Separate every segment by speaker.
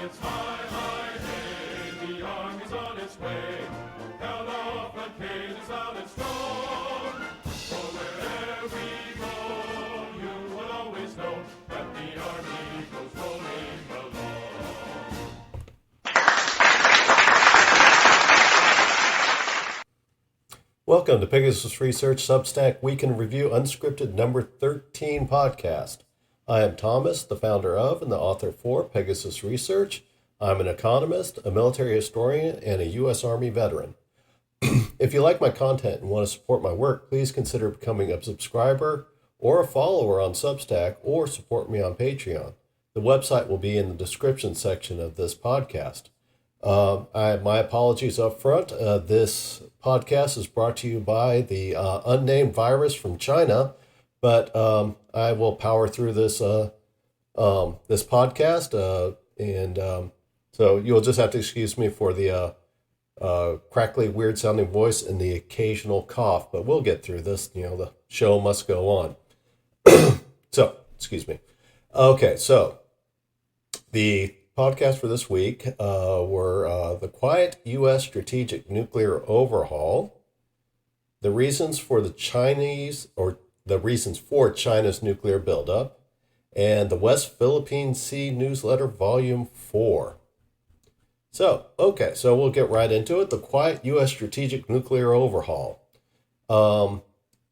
Speaker 1: It's high, high, hey, the army's on its way. Held off on cages loud and strong. For wherever we go, you will always know that the army goes rolling along.
Speaker 2: Welcome to Pegasus Research Substack Week in Review Unscripted number 13 podcast. I am Thomas, the founder of and the author for Pegasus Research. I'm an economist, a military historian, and a U.S. Army veteran. If you like my content and want to support my work, please consider becoming a subscriber or a follower on Substack or support me on Patreon. The website will be in the description section of this podcast. My apologies up front. This podcast is brought to you by the unnamed virus from China, but I will power through this this podcast, and so you'll just have to excuse me for the crackly, weird-sounding voice and the occasional cough, but we'll get through this. You know, the show must go on. So, excuse me. Okay, so the podcast for this week were the quiet U.S. strategic nuclear overhaul, the reasons for China's nuclear buildup, and the West Philippine Sea Newsletter Volume 4. So we'll get right into it. The quiet U.S. strategic nuclear overhaul.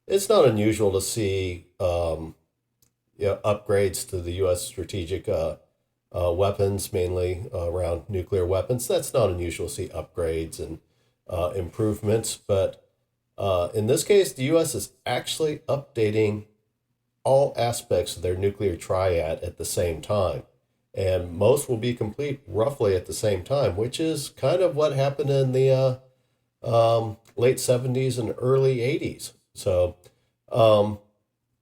Speaker 2: It's not unusual to see upgrades to the U.S. strategic weapons, mainly around nuclear weapons. That's not unusual to see upgrades and improvements, but in this case, the U.S. is actually updating all aspects of their nuclear triad at the same time, and most will be complete roughly at the same time, which is kind of what happened in the late 70s and early 80s. So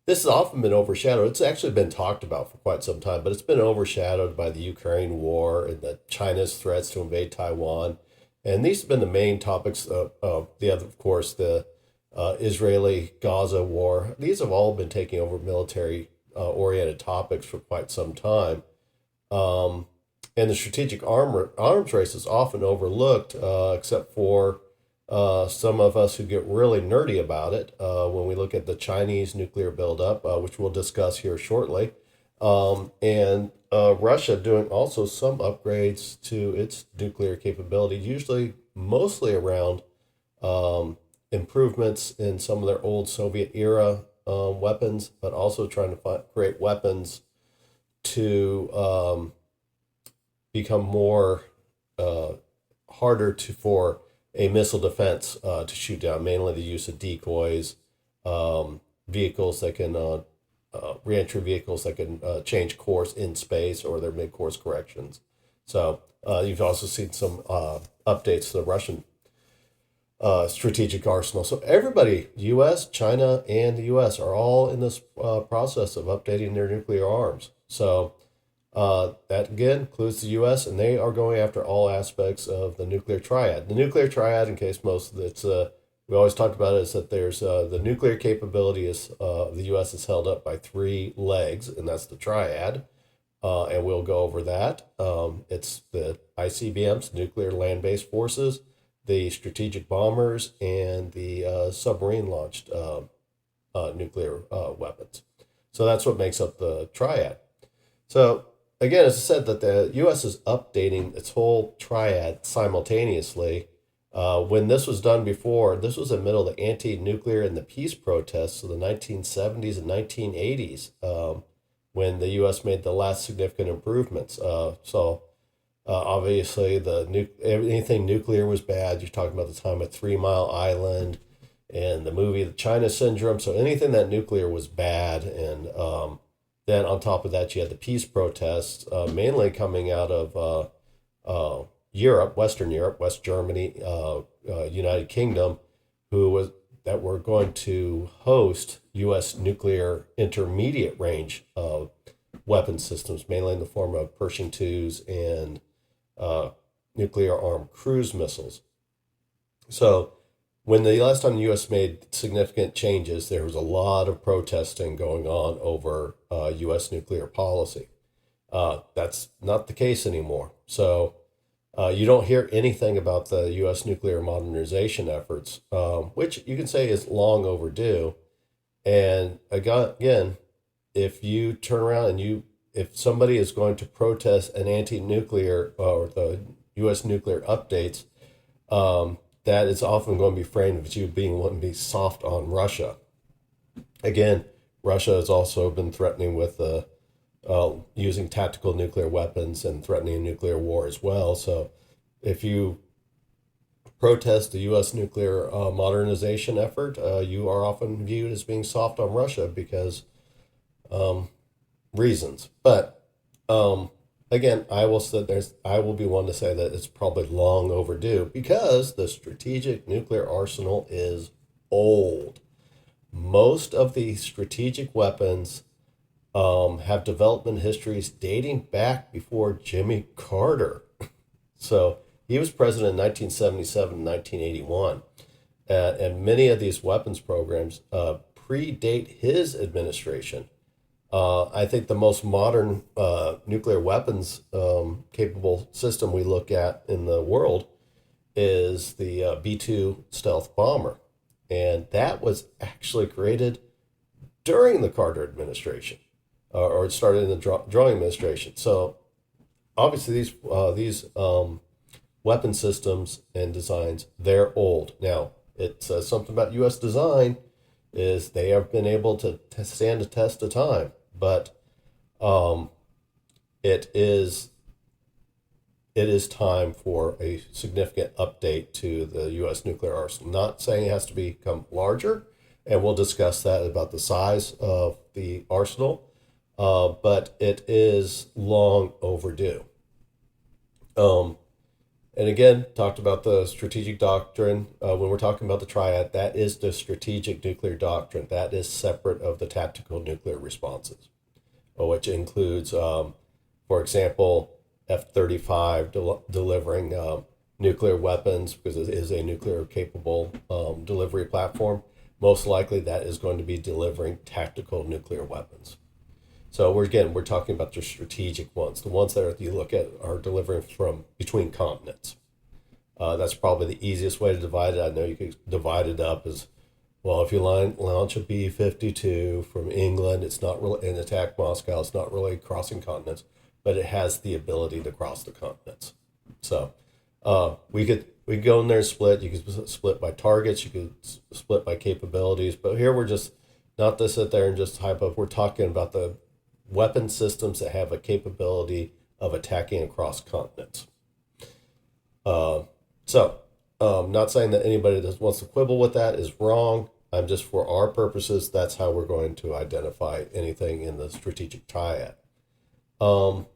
Speaker 2: this has often been overshadowed. It's actually been talked about for quite some time, but it's been overshadowed by the Ukraine war and China's threats to invade Taiwan. And these have been the main topics of the Israeli-Gaza war. These have all been taking over military-oriented topics for quite some time. And the strategic arms race is often overlooked, except for some of us who get really nerdy about it when we look at the Chinese nuclear buildup, which we'll discuss here shortly, and Russia doing also some upgrades to its nuclear capability, mostly around improvements in some of their old Soviet era weapons, but also trying to create weapons to become more harder for a missile defense to shoot down, mainly the use of decoys, vehicles that can reentry vehicles that can change course in space, or their mid-course corrections. So you've also seen some updates to the Russian strategic arsenal. So everybody, U.S., China, and the U.S. are all in this process of updating their nuclear arms. So that again includes the U.S., and they are going after all aspects of the nuclear triad. The nuclear triad, in case most of it's we always talk about it, is that there's the nuclear capability of the U.S. is held up by three legs, and that's the triad. And we'll go over that. It's the ICBMs, nuclear land-based forces, the strategic bombers, and the submarine-launched nuclear weapons. So that's what makes up the triad. So again, as I said, that the U.S. is updating its whole triad simultaneously. When this was done before, this was in the middle of the anti-nuclear and the peace protests of the 1970s and 1980s, when the U.S. made the last significant improvements. Obviously, anything nuclear was bad. You're talking about the time of 3 Mile Island and the movie The China Syndrome. So anything that nuclear was bad, and then on top of that, you had the peace protests, mainly coming out of Europe, Western Europe, West Germany, United Kingdom, that were going to host U.S. nuclear intermediate range weapon systems, mainly in the form of Pershing IIs and nuclear armed cruise missiles. So when the last time the U.S. made significant changes, there was a lot of protesting going on over U.S. nuclear policy. That's not the case anymore. So you don't hear anything about the U.S. nuclear modernization efforts, which you can say is long overdue. And again, if you turn around and if somebody is going to protest an anti-nuclear or the U.S. nuclear updates, that is often going to be framed as you being wanting to be soft on Russia. Again, Russia has also been threatening with using tactical nuclear weapons and threatening a nuclear war as well. So if you protest the U.S. nuclear modernization effort, you are often viewed as being soft on Russia because reasons. But again, I will be one to say that it's probably long overdue because the strategic nuclear arsenal is old. Most of the strategic weapons have development histories dating back before Jimmy Carter. So he was president in 1977 1981. And many of these weapons programs predate his administration. I think the most modern nuclear weapons capable system we look at in the world is the B-2 stealth bomber. And that was actually created during the Carter administration, or it started in the drawing administration. So obviously these weapon systems and designs, they're old. Now, it says something about U.S. design is they have been able to stand the test of time, but it is time for a significant update to the U.S. nuclear arsenal. Not saying it has to become larger, and we'll discuss that about the size of the arsenal, but it is long overdue. And again, talked about the strategic doctrine. When we're talking about the triad, that is the strategic nuclear doctrine. That is separate of the tactical nuclear responses, which includes, for example, F-35 delivering nuclear weapons because it is a nuclear capable delivery platform. Most likely that is going to be delivering tactical nuclear weapons. So we're talking about the strategic ones. The ones that you look at are delivering from between continents. That's probably the easiest way to divide it. I know you could divide it up as, well, if you launch a B-52 from England, it's not really and attack Moscow. It's not really crossing continents, but it has the ability to cross the continents. So we could go in there and split. You could split by targets. You could split by capabilities. But here we're just not to sit there and just hype up. We're talking about the weapon systems that have a capability of attacking across continents. Not saying that anybody that wants to quibble with that is wrong. I'm just, for our purposes, that's how we're going to identify anything in the strategic triad. So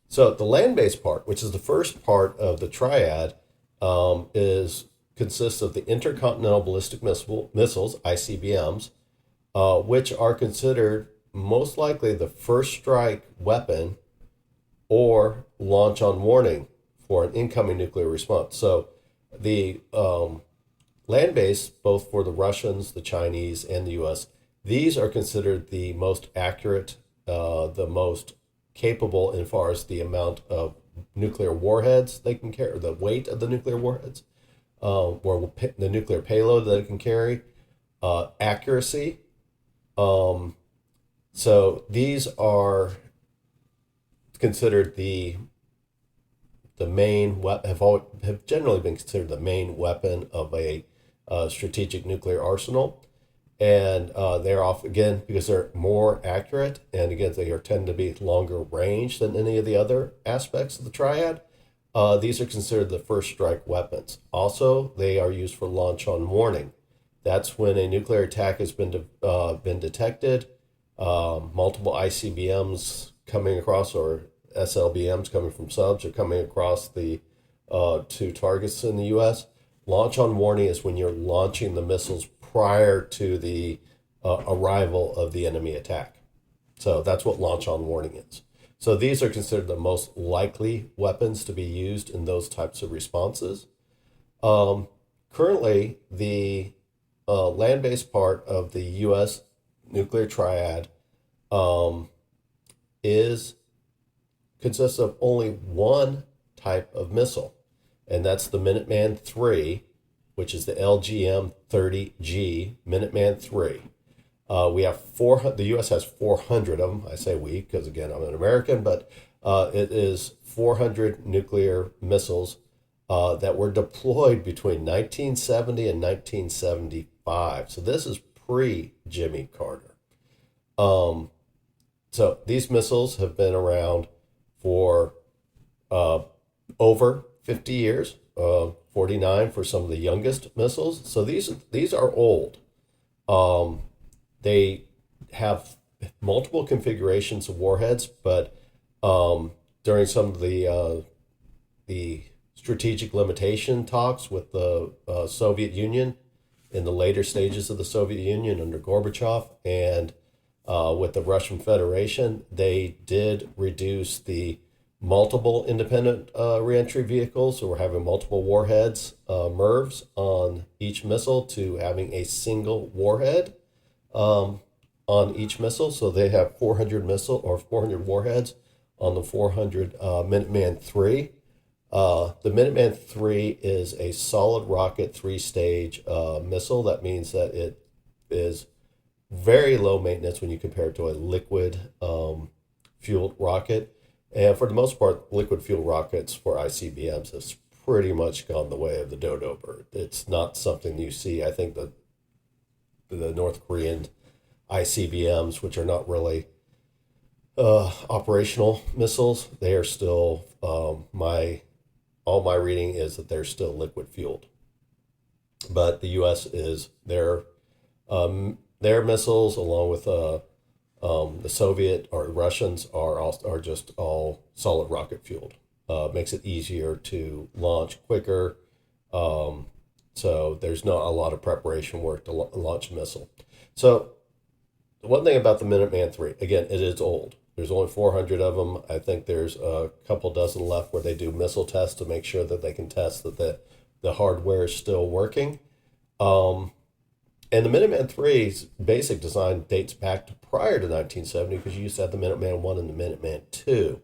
Speaker 2: the land-based part, which is the first part of the triad, consists of the intercontinental ballistic missiles, ICBMs, which are considered most likely the first strike weapon or launch on warning for an incoming nuclear response. So the land-based, both for the Russians, the Chinese, and the U.S., these are considered the most accurate, the most capable as far as the amount of nuclear warheads they can carry, the weight of the nuclear warheads, or the nuclear payload that it can carry, accuracy. So these are considered the main have generally been considered the main weapon of a strategic nuclear arsenal, and they're off again because they're more accurate, and again they tend to be longer range than any of the other aspects of the triad. These are considered the first strike weapons. Also, they are used for launch on warning. That's when a nuclear attack has been detected. Multiple ICBMs coming across, or SLBMs coming from subs, are coming across the two targets in the U.S. Launch on warning is when you're launching the missiles prior to the arrival of the enemy attack. So that's what launch on warning is. So these are considered the most likely weapons to be used in those types of responses. Currently, the land-based part of the U.S. nuclear triad is consists of only one type of missile, and that's the Minuteman III, which is the LGM-30G Minuteman III. We have the U.S. has 400 of them. I say we because, again, I'm an American, but it is 400 nuclear missiles that were deployed between 1970 and 1975. So this is pre-Jimmy Carter. So these missiles have been around for over 50 years, 49 for some of the youngest missiles. So these are old. They have multiple configurations of warheads, but during some of the strategic limitation talks with the Soviet Union in the later stages of the Soviet Union under Gorbachev and with the Russian Federation, they did reduce the multiple independent reentry vehicles. So we're having multiple warheads, MIRVs, on each missile to having a single warhead on each missile. So they have 400 warheads on the 400 Minuteman III. The Minuteman III is a solid rocket 3-stage missile. That means that it is very low maintenance when you compare it to a liquid fueled rocket. And for the most part, liquid fuel rockets for ICBMs has pretty much gone the way of the dodo bird. It's not something you see. I think the North Korean ICBMs, which are not really operational missiles, they are still all my reading is that they're still liquid fueled. But the U.S. is their missiles, along with the Soviet or Russians, are just all solid rocket fueled. Makes it easier to launch quicker. So there's not a lot of preparation work to launch a missile. So one thing about the Minuteman III, again, it is old. There's only 400 of them. I think there's a couple dozen left where they do missile tests to make sure that they can test that the hardware is still working. And the Minuteman III's basic design dates back to prior to 1970 because you used to have the Minuteman I and the Minuteman II.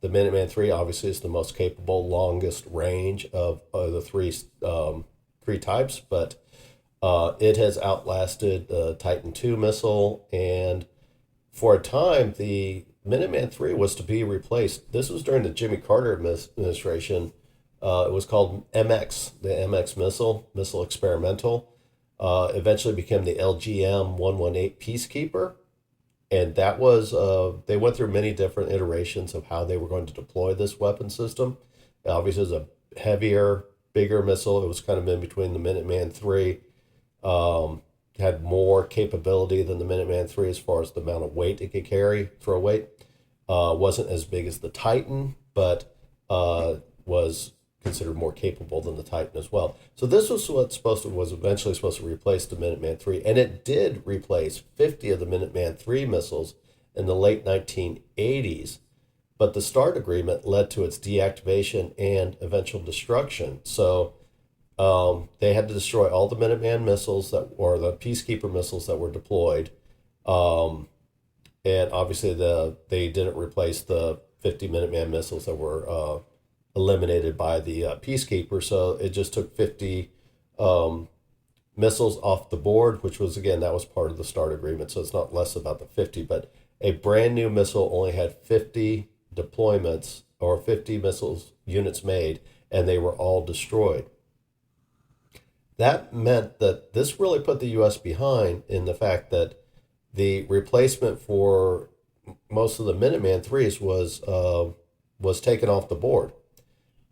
Speaker 2: The Minuteman III obviously is the most capable, longest range of the three types, but it has outlasted the Titan II missile, and for a time, the Minuteman III was to be replaced. This was during the Jimmy Carter administration. It was called MX, the MX missile experimental. Eventually became the LGM-118 Peacekeeper. And that was, they went through many different iterations of how they were going to deploy this weapon system. Obviously, it was a heavier, bigger missile. It was kind of in between the Minuteman III. Had more capability than the Minuteman III as far as the amount of weight it could carry, throw weight. Wasn't as big as the Titan, but was considered more capable than the Titan as well. So this was was eventually supposed to replace the Minuteman III, and it did replace 50 of the Minuteman III missiles in the late 1980s. But the START agreement led to its deactivation and eventual destruction. So they had to destroy all the Minuteman missiles or the Peacekeeper missiles that were deployed. And obviously they didn't replace the 50 Minuteman missiles that were eliminated by the Peacekeeper. So it just took 50 missiles off the board, which was, again, that was part of the START agreement. So it's not less about the 50, but a brand new missile only had 50 deployments or 50 missiles units made, and they were all destroyed. That meant that this really put the U.S. behind in the fact that the replacement for most of the Minuteman IIIs was taken off the board,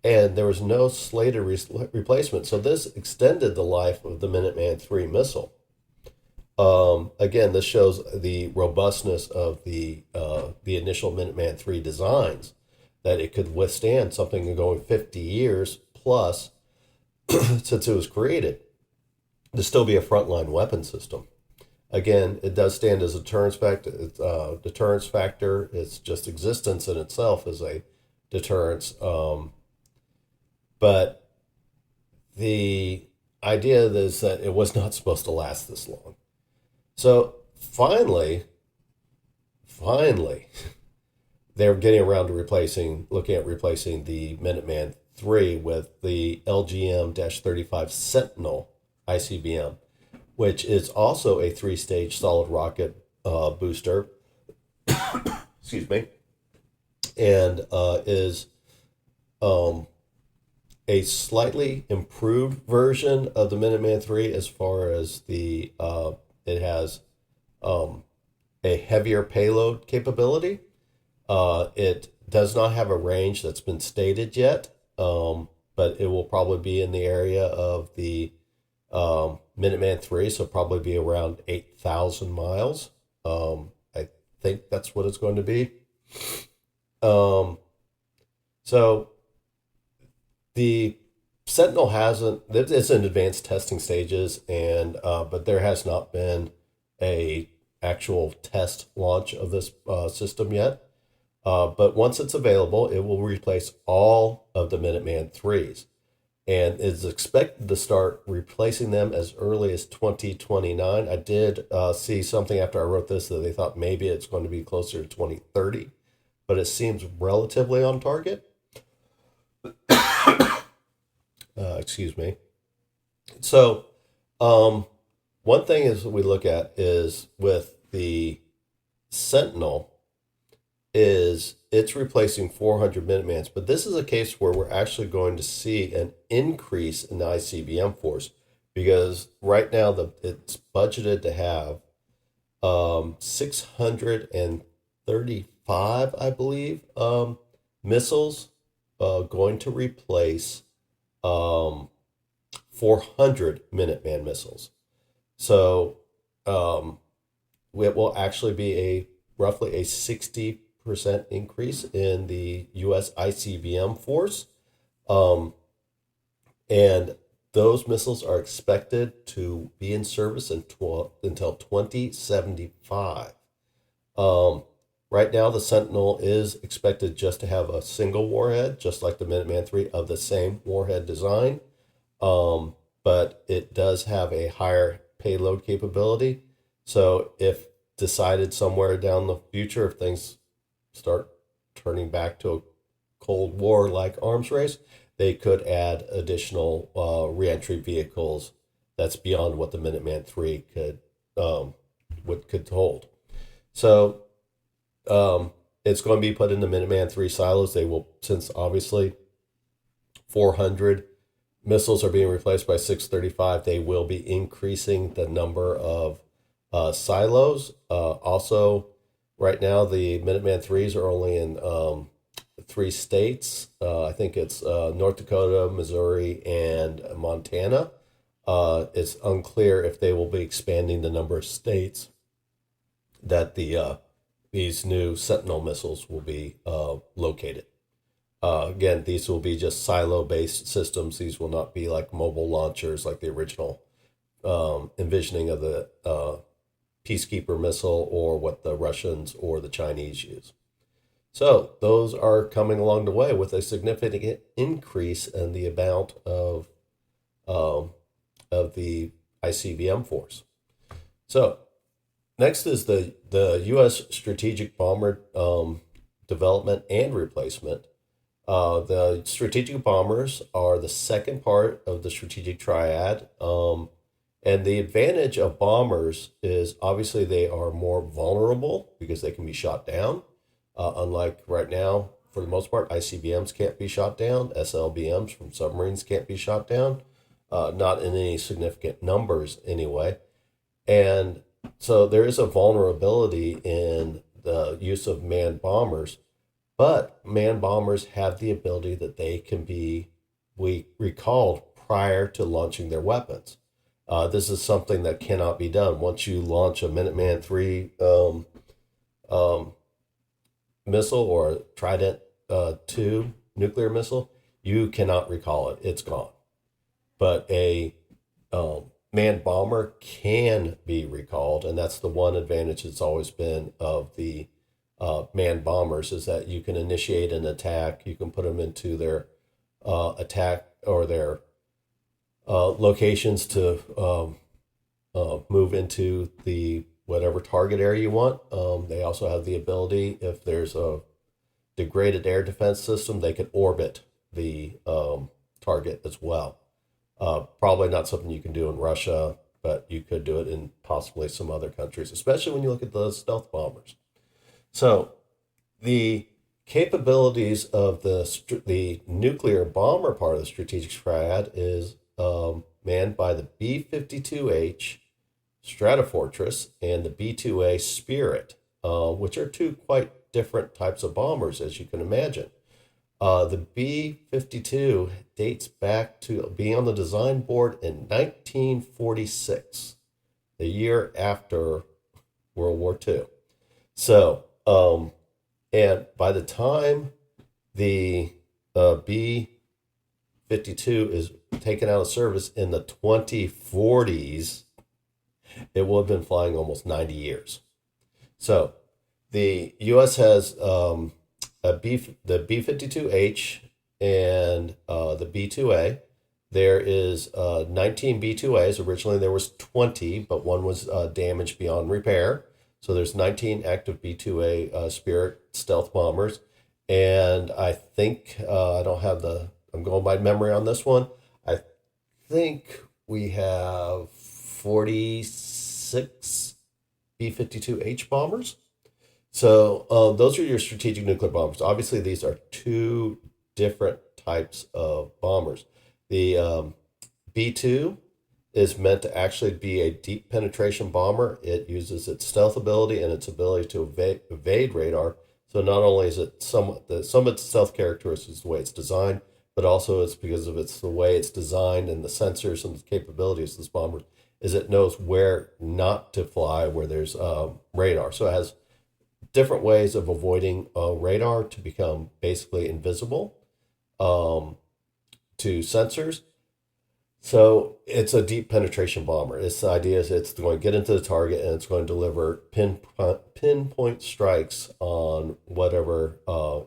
Speaker 2: and there was no slated replacement. So this extended the life of the Minuteman III missile. Again, this shows the robustness of the initial Minuteman III designs, that it could withstand something going 50 years plus since it was created, to still be a frontline weapon system. Again, it does stand as a deterrence factor. It's just existence in itself as a deterrence. But the idea is that it was not supposed to last this long. So finally, they're getting around to looking at replacing the Minuteman III with the LGM-35 Sentinel ICBM, which is also a three-stage solid rocket booster. Excuse me, and is a slightly improved version of the Minuteman III as far as it has a heavier payload capability. It does not have a range that's been stated yet, but it will probably be in the area of the Minuteman III, so probably be around 8,000 miles. I think that's what it's going to be. So the Sentinel it's in advanced testing stages, and but there has not been a actual test launch of this system yet. But once it's available, it will replace all of the Minuteman IIIs, and is expected to start replacing them as early as 2029. I did see something after I wrote this that they thought maybe it's going to be closer to 2030, but it seems relatively on target. Excuse me. So, one thing is we look at is with the Sentinel is it's replacing 400 Minutemans, but this is a case where we're actually going to see an increase in the ICBM force, because right now it's budgeted to have 635, I believe, missiles going to replace 400 Minuteman missiles. So it will actually be roughly a 60% increase in the U.S. ICBM force. And those missiles are expected to be in service until 2075. Right now, the Sentinel is expected just to have a single warhead, just like the Minuteman III, of the same warhead design. But it does have a higher payload capability. So if decided somewhere down the future, if things start turning back to a Cold War-like arms race, they could add additional reentry vehicles that's beyond what the Minuteman III could hold. So it's going to be put in the Minuteman III silos. They will, since obviously 400 missiles are being replaced by 635, they will be increasing the number of silos. Also, right now, the Minuteman IIIs are only in 3 states. I think it's North Dakota, Missouri, and Montana. It's unclear if they will be expanding the number of states that these new Sentinel missiles will be located. Again, these will be just silo-based systems. These will not be like mobile launchers like the original envisioning of the Peacekeeper missile or what the Russians or the Chinese use. So those are coming along the way with a significant increase in the amount of the ICBM force. So next is the U.S. strategic bomber development and replacement. The strategic bombers are the second part of the strategic triad. And the advantage of bombers is obviously they are more vulnerable because they can be shot down. Unlike right now, for the most part, ICBMs can't be shot down. SLBMs from submarines can't be shot down. Not in any significant numbers anyway. And so there is a vulnerability in the use of manned bombers. But manned bombers have the ability that they can be recalled prior to launching their weapons. This is something that cannot be done. Once you launch a Minuteman III missile or a Trident II nuclear missile, you cannot recall it. It's gone. But a manned bomber can be recalled, and that's the one advantage that's always been of the manned bombers, is that you can initiate an attack. You can put them into their attack or their locations to move into the whatever target area you want. They also have the ability, if there's a degraded air defense system, they could orbit the target as well. Probably not something you can do in Russia, but you could do it in possibly some other countries, especially when you look at the stealth bombers. So the capabilities of the nuclear bomber part of the strategic triad is manned by the B-52H Stratofortress and the B-2A Spirit, which are two quite different types of bombers, as you can imagine. The B-52 dates back to being on the design board in 1946, the year after World War II. So, and by the time the B-52 is taken out of service in the 2040s, it will have been flying almost 90 years. So the U.S. has the B-52H and the B-2A. There is 19 B-2As. Originally there was 20, but one was damaged beyond repair. So there's 19 active B-2A Spirit stealth bombers. And I think, I'm going by memory on this one. I think we have 46 B-52H bombers. So those are your strategic nuclear bombers. Obviously, these are two different types of bombers. The B-2 is meant to actually be a deep penetration bomber. It uses its stealth ability and its ability to evade radar. So not only is it some of its stealth characteristics the way it's designed, but also it's because of the way it's designed and the sensors and the capabilities of this bomber is it knows where not to fly where there's radar. So it has different ways of avoiding radar to become basically invisible to sensors. So it's a deep penetration bomber. The idea is it's going to get into the target and it's going to deliver pinpoint strikes on whatever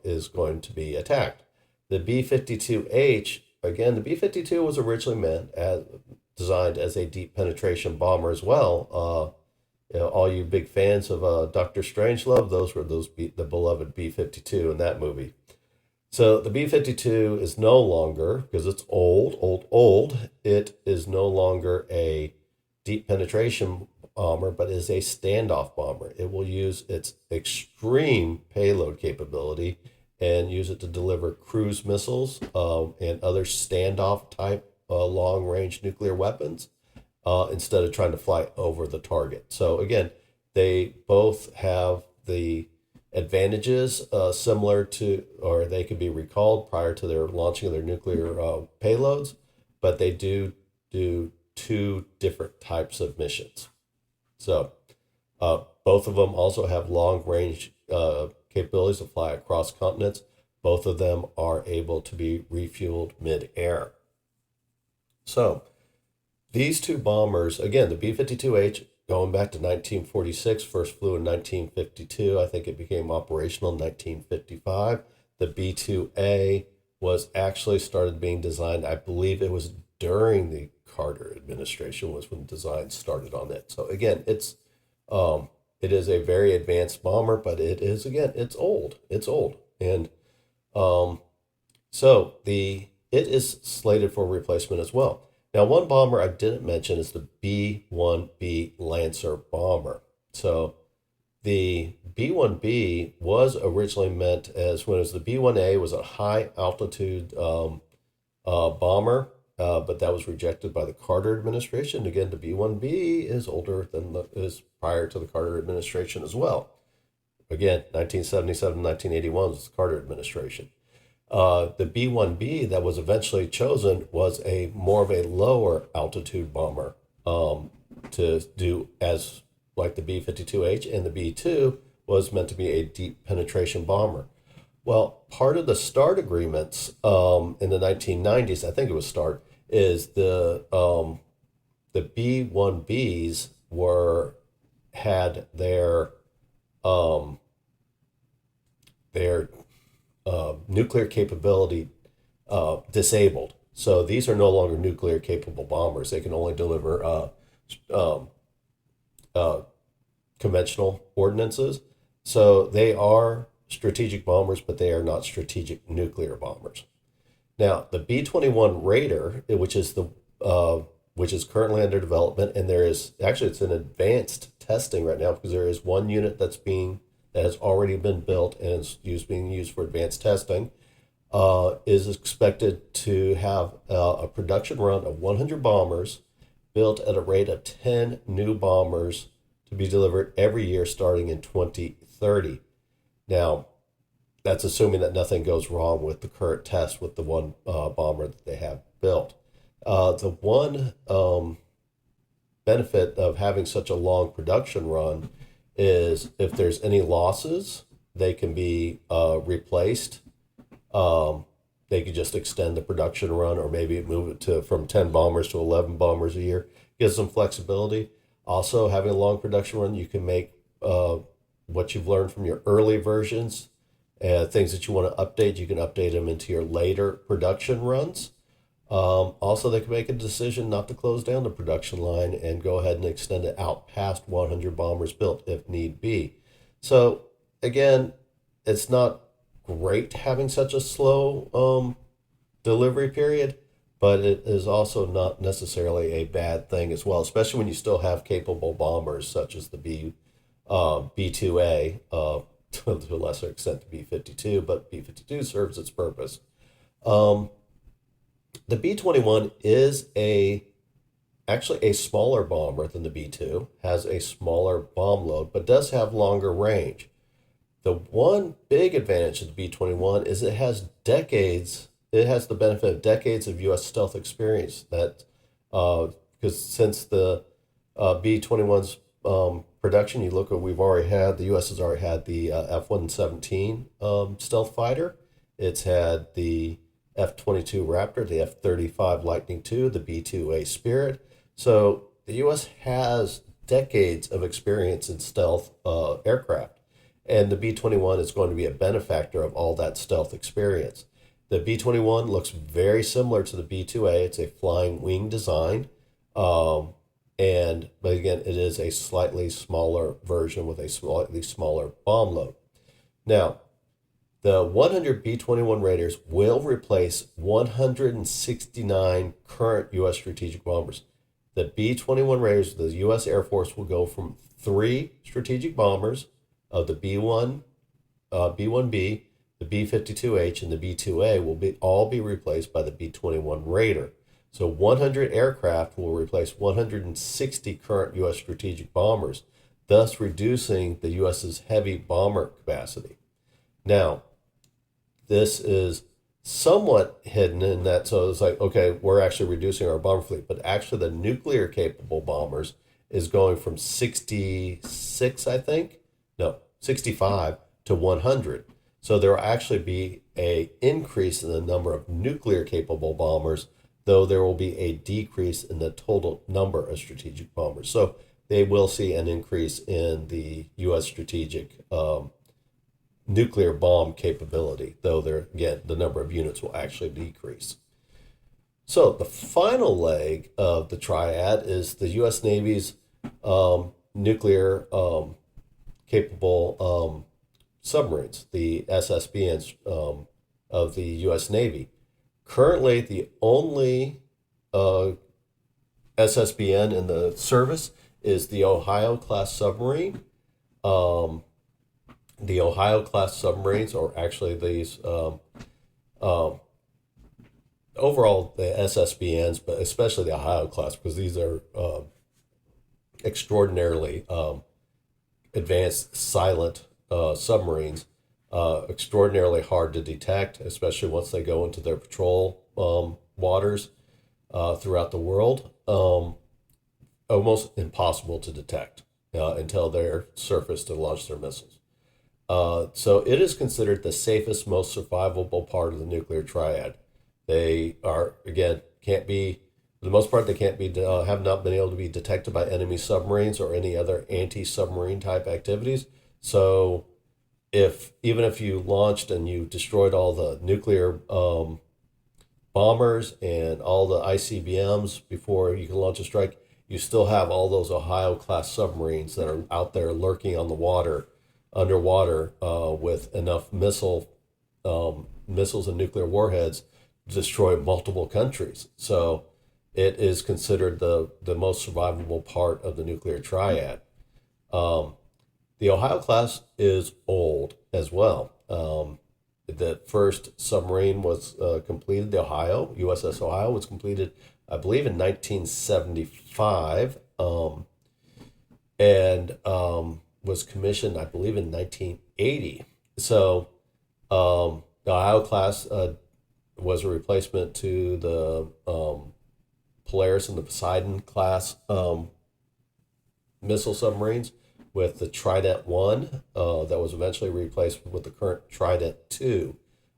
Speaker 2: is going to be attacked. The B-52H, again, the B-52 was originally designed as a deep penetration bomber as well. All you big fans of Dr. Strangelove, those were the beloved B-52 in that movie. So the B-52 is no longer, because it's old, it is no longer a deep penetration bomber, but is a standoff bomber. It will use its extreme payload capability and use it to deliver cruise missiles and other standoff type long-range nuclear weapons instead of trying to fly over the target. So again, they both have the advantages similar to, or they could be recalled prior to their launching of their nuclear payloads, but they do two different types of missions. So both of them also have long range capabilities to fly across continents. Both of them are able to be refueled mid-air. So these two bombers, again, the B-52H, going back to 1946, first flew in 1952. I think it became operational in 1955. The B-2A was actually started being designed, I believe it was during the Carter administration was when design started on it. So again, it is a very advanced bomber, but it is, again, it's old. And so it is slated for replacement as well. Now, one bomber I didn't mention is the B-1B Lancer bomber. So the B-1B was originally meant as, when it was the B-1A, was a high altitude bomber, but that was rejected by the Carter administration. Again, the B-1B is older than is prior to the Carter administration as well. Again, 1977, 1981 was the Carter administration. The B-1B that was eventually chosen was a more of a lower altitude bomber to do as like the B-52H, and the B-2 was meant to be a deep penetration bomber. Well, part of the START agreements in the 1990s, I think it was START, is the B-1Bs had their nuclear capability disabled. So these are no longer nuclear capable bombers. They can only deliver conventional ordnances. So they are strategic bombers, but they are not strategic nuclear bombers. Now, the B-21 Raider, which is currently under development, and it's in advanced testing right now because there is one unit that has already been built and is being used for advanced testing, is expected to have a production run of 100 bombers built at a rate of 10 new bombers to be delivered every year starting in 2030. Now, that's assuming that nothing goes wrong with the current test with the one bomber that they have built. The one benefit of having such a long production run is if there's any losses, they can be replaced. They could just extend the production run or maybe move it from 10 bombers to 11 bombers a year. Gives them flexibility. Also, having a long production run, you can make what you've learned from your early versions, things that you want to update, you can update them into your later production runs. Also, they can make a decision not to close down the production line and go ahead and extend it out past 100 bombers built if need be. So, again, it's not great having such a slow delivery period, but it is also not necessarily a bad thing as well, especially when you still have capable bombers such as the B-2A, to a lesser extent the B-52, but B-52 serves its purpose. The B-21 is actually a smaller bomber than the B-2, has a smaller bomb load, but does have longer range. The one big advantage of the B-21 is it has the benefit of decades of U.S. stealth experience because since the B-21's production, the U.S. has already had the F-117 stealth fighter. It's had the F-22 Raptor, the F-35 Lightning II, the B-2A Spirit. So the U.S. has decades of experience in stealth aircraft. And the B-21 is going to be a benefactor of all that stealth experience. The B-21 looks very similar to the B-2A. It's a flying wing design. But again, it is a slightly smaller version with a slightly smaller bomb load. Now, the 100 B-21 Raiders will replace 169 current U.S. strategic bombers. The B-21 Raiders, the U.S. Air Force will go from 3 strategic bombers of the B-1B, the B-52H, and the B-2A will all be replaced by the B-21 Raider. So 100 aircraft will replace 160 current U.S. strategic bombers, thus reducing the U.S.'s heavy bomber capacity. Now, this is somewhat hidden in that, so it's like, okay, we're actually reducing our bomber fleet, but actually the nuclear capable bombers is going from 65 to 100. So there will actually be an increase in the number of nuclear capable bombers, though there will be a decrease in the total number of strategic bombers. So they will see an increase in the U.S. strategic nuclear bomb capability, though the number of units will actually decrease. So the final leg of the triad is the U.S. Navy's nuclear capable submarines, the SSBNs of the U.S. Navy. Currently, the only SSBN in the service is the Ohio-class submarine. The Ohio-class submarines, or actually these overall the SSBNs, but especially the Ohio-class, because these are extraordinarily advanced silent submarines, extraordinarily hard to detect, especially once they go into their patrol waters throughout the world. Almost impossible to detect until they're surfaced and launch their missiles. So it is considered the safest, most survivable part of the nuclear triad. They are, again, can't be, for the most part, they can't be, have not been able to be detected by enemy submarines or any other anti-submarine type activities. So even if you launched and you destroyed all the nuclear bombers and all the ICBMs before you can launch a strike, you still have all those Ohio-class submarines that are out there lurking on the water, underwater with enough missiles and nuclear warheads to destroy multiple countries. So it is considered the most survivable part of the nuclear triad. Um, the Ohio class is old as well. The first submarine was completed, the Ohio, USS Ohio, was completed, I believe, in 1975, and was commissioned, I believe, in 1980. So the Ohio class was a replacement to the Polaris and the Poseidon class missile submarines, with the Trident 1 that was eventually replaced with the current Trident 2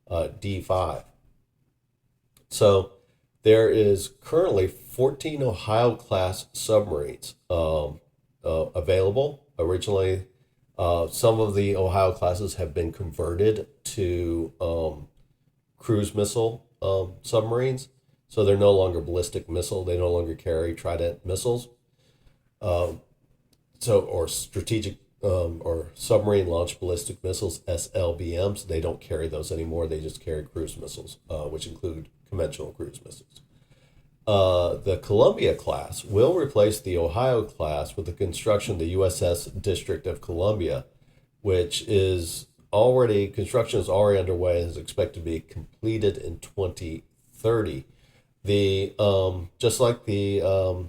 Speaker 2: D5. So there is currently 14 Ohio class submarines available. Originally, some of the Ohio classes have been converted to cruise missile submarines. So they're no longer ballistic missile. They no longer carry Trident missiles. Or strategic or submarine launched ballistic missiles, SLBMs. They don't carry those anymore. They just carry cruise missiles, which include conventional cruise missiles. The Columbia class will replace the Ohio class with the construction of the USS District of Columbia, which construction is already underway and is expected to be completed in 2030. Just like the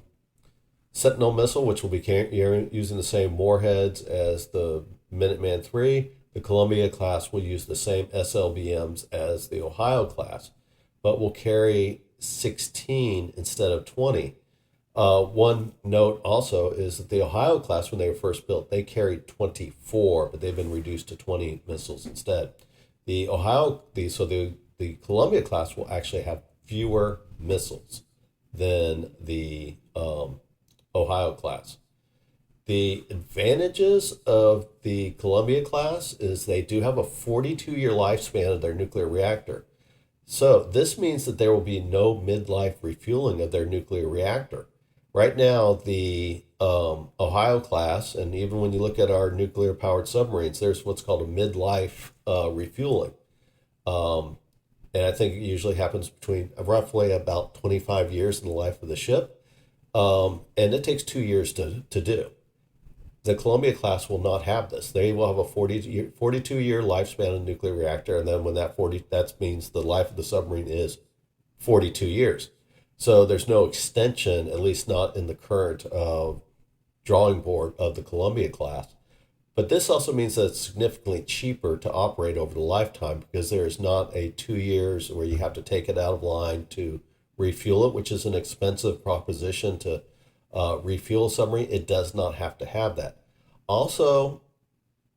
Speaker 2: Sentinel missile, which will be using the same warheads as the Minuteman III, the Columbia class will use the same SLBMs as the Ohio class, but will carry 16 instead of 20. One note also is that the Ohio class, when they were first built, they carried 24, but they've been reduced to 20 missiles instead. The Columbia class will actually have fewer missiles than the Ohio class. The advantages of the Columbia class is they do have a 42-year lifespan of their nuclear reactor. So this means that there will be no midlife refueling of their nuclear reactor. Right now, the Ohio class, and even when you look at our nuclear-powered submarines, there's what's called a midlife refueling. And I think it usually happens between roughly about 25 years in the life of the ship. And it takes 2 years to do. The Columbia class will not have this. They will have a 42-year lifespan of a nuclear reactor, and then when that means the life of the submarine is 42 years. So there's no extension, at least not in the current drawing board of the Columbia class. But this also means that it's significantly cheaper to operate over the lifetime, because there is not a 2 years where you have to take it out of line to refuel it, which is an expensive proposition to refuel a submarine. It does not have to have that. Also,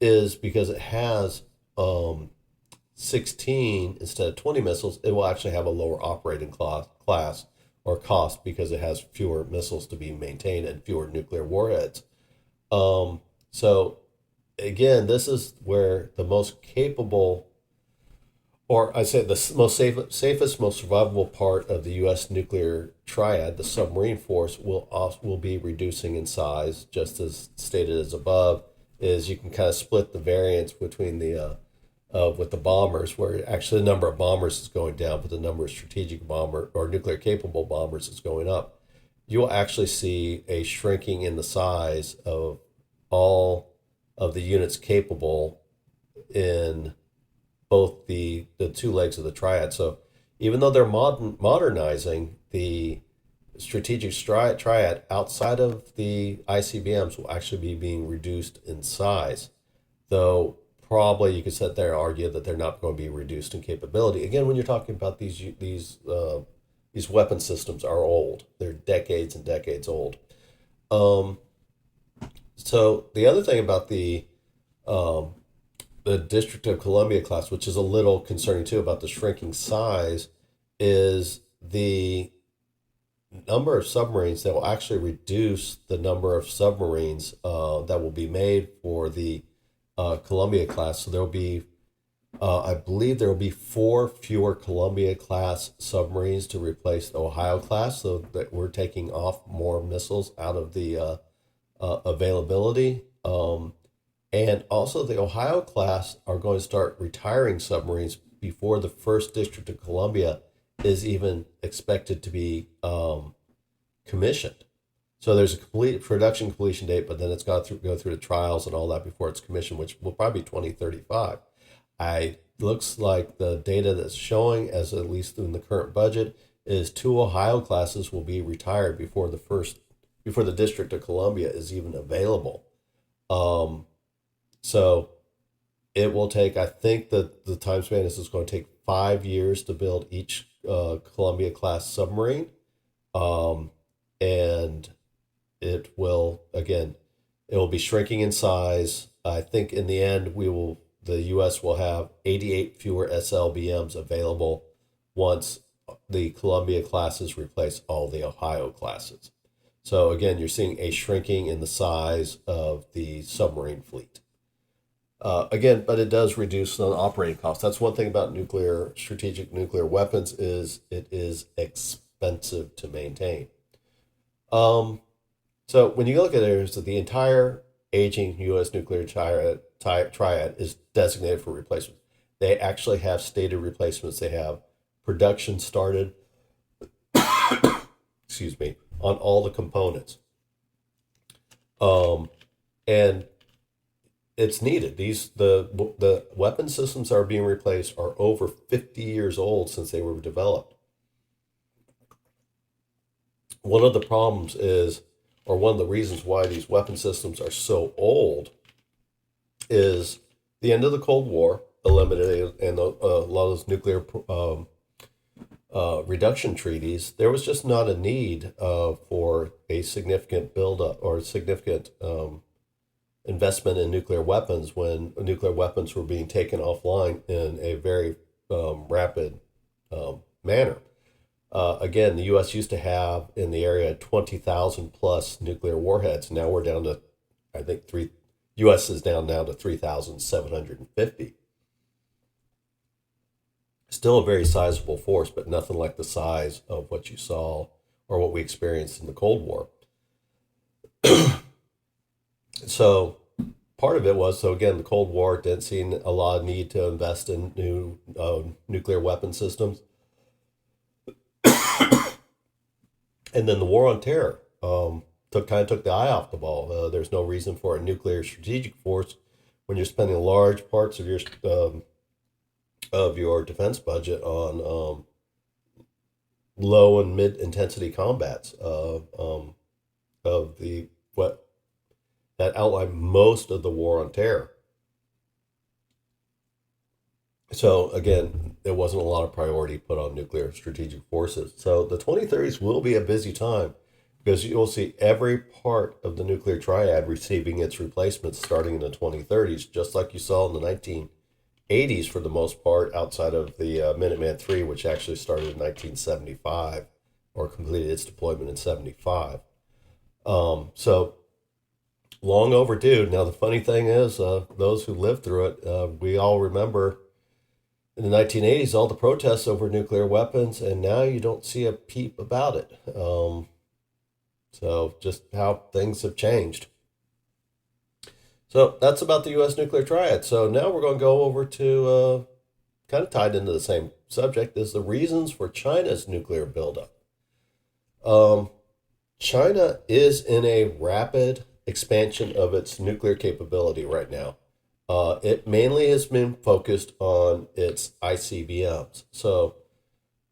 Speaker 2: is because it has 16 instead of 20 missiles, it will actually have a lower operating class or cost, because it has fewer missiles to be maintained and fewer nuclear warheads. So again, this is where the most capable, or I say the most safest, most survivable part of the U.S. nuclear triad, the submarine force, will be reducing in size, just as stated as above. Is you can kind of split the variance between the with the bombers, where actually the number of bombers is going down, but the number of strategic bomber or nuclear capable bombers is going up. You will actually see a shrinking in the size of all of the units capable in both the two legs of the triad. So even though they're modernizing, the strategic triad outside of the ICBMs will actually be being reduced in size, though probably you could sit there and argue that they're not going to be reduced in capability. Again, when you're talking about these weapon systems are old; they're decades and decades old. So the other thing about the District of Columbia class, which is a little concerning too, about the shrinking size, is the number of submarines that will actually reduce the number of submarines that will be made for the Columbia class. So there will be, I believe there will be 4 fewer Columbia class submarines to replace the Ohio class, so that we're taking off more missiles out of the availability. And also, the Ohio class are going to start retiring submarines before the first District of Columbia is even expected to be commissioned. So there's a complete production completion date, but then it's got to go through the trials and all that before it's commissioned, which will probably be 2035. Looks like the data that's showing, as at least in the current budget, is 2 Ohio classes will be retired before the District of Columbia is even available. So it will take, I think that the time span is going to take 5 years to build each Columbia class submarine. And it will be shrinking in size. I think in the end, the U.S. will have 88 fewer SLBMs available once the Columbia classes replace all the Ohio classes. So again, you're seeing a shrinking in the size of the submarine fleet. But it does reduce the operating costs. That's one thing about strategic nuclear weapons is it is expensive to maintain. So when you look at it, the entire aging U.S. nuclear triad is designated for replacement. They actually have stated replacements. They have production started, excuse me, on all the components. And it's needed. The weapon systems that are being replaced are over 50 years old since they were developed. One of the problems is, or one of the reasons why these weapon systems are so old, is the end of the Cold War eliminated, and a lot of those nuclear reduction treaties. There was just not a need for a significant buildup or significant investment in nuclear weapons when nuclear weapons were being taken offline in a very rapid manner. Again, the U.S. used to have in the area 20,000 plus nuclear warheads. Now we're down to, I think, U.S. is down now to 3,750. Still a very sizable force, but nothing like the size of what you saw or what we experienced in the Cold War. So part of it was, the Cold War didn't see a lot of need to invest in new nuclear weapon systems. And then the war on terror took the eye off the ball. There's no reason for a nuclear strategic force when you're spending large parts of your defense budget on low and mid intensity combats that outline most of the war on terror. So again, there wasn't a lot of priority put on nuclear strategic forces. So the 2030s will be a busy time because you'll see every part of the nuclear triad receiving its replacements starting in the 2030s, just like you saw in the 1980s for the most part, outside of the Minuteman III, which actually started in 1975 or completed its deployment in 75. So long overdue. Now, the funny thing is, those who lived through it, we all remember in the 1980s, all the protests over nuclear weapons, and now you don't see a peep about it. So just how things have changed. So that's about the U.S. nuclear triad. So now we're going to go over to, kind of tied into the same subject, is the reasons for China's nuclear buildup. China is in a rapid expansion of its nuclear capability right now. It mainly has been focused on its ICBMs. So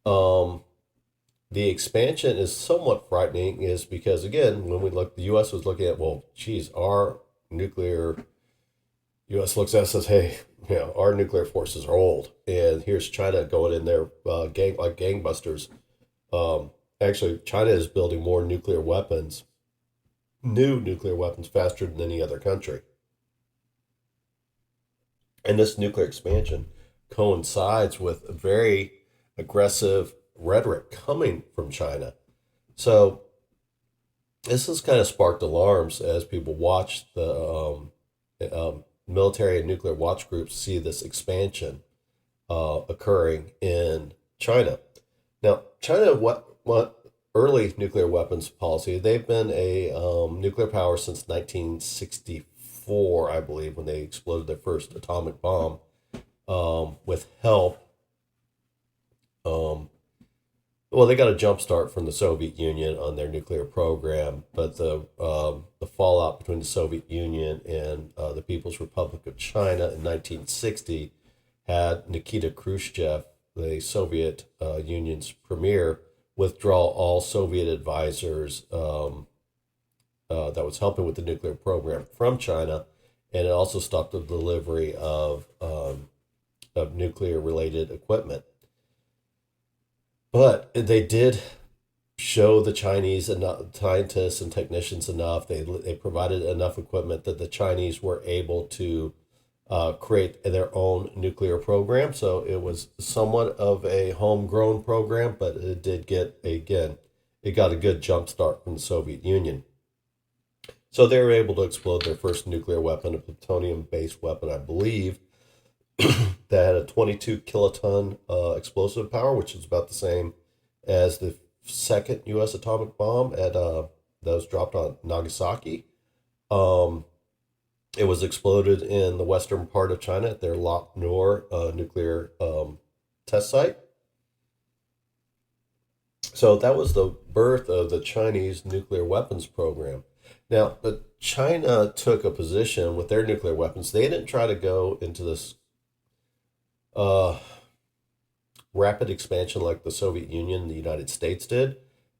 Speaker 2: the expansion is somewhat frightening is because, again, when we look, the U.S. was looking at, our U.S. looks at us and says, hey, our nuclear forces are old. And here's China going in there like gangbusters. Actually, China is building more new nuclear weapons faster than any other country. And this nuclear expansion coincides with a very aggressive rhetoric coming from China. So this has kind of sparked alarms as people watch the military and nuclear watch groups see this expansion occurring in China. Now, China, what early nuclear weapons policy, they've been a nuclear power since 1964. 1984, I believe, when they exploded their first atomic bomb, with help. Well, they got a jump start from the Soviet Union on their nuclear program, but the fallout between the Soviet Union and the People's Republic of China in 1960 had Nikita Khrushchev, the Soviet Union's premier, withdraw all Soviet advisors that was helping with the nuclear program from China, and it also stopped the delivery of nuclear-related equipment. But they did show the Chinese enough scientists and technicians enough. They provided enough equipment that the Chinese were able to create their own nuclear program. So it was somewhat of a homegrown program, but it did get, again, it got a good jump start from the Soviet Union. So they were able to explode their first nuclear weapon, a plutonium-based weapon, I believe, that had a 22 kiloton explosive power, which is about the same as the second U.S. atomic bomb that was dropped on Nagasaki. It was exploded in the western part of China at their Lop Nor nuclear test site. So that was the birth of the Chinese nuclear weapons program. Now, China took a position with their nuclear weapons. They didn't try to go into this rapid expansion like the Soviet Union and the United States did.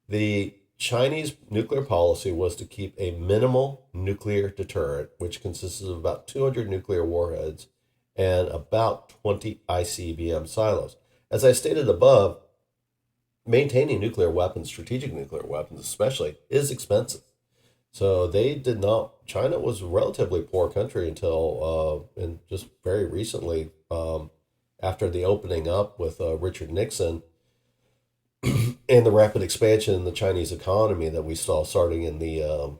Speaker 2: The Chinese nuclear policy was to keep a minimal nuclear deterrent, which consisted of about 200 nuclear warheads and about 20 ICBM silos. As I stated above, maintaining nuclear weapons, strategic nuclear weapons especially, is expensive. So they did not, China was a relatively poor country until, and just very recently, after the opening up with Richard Nixon and the rapid expansion in the Chinese economy that we saw starting in the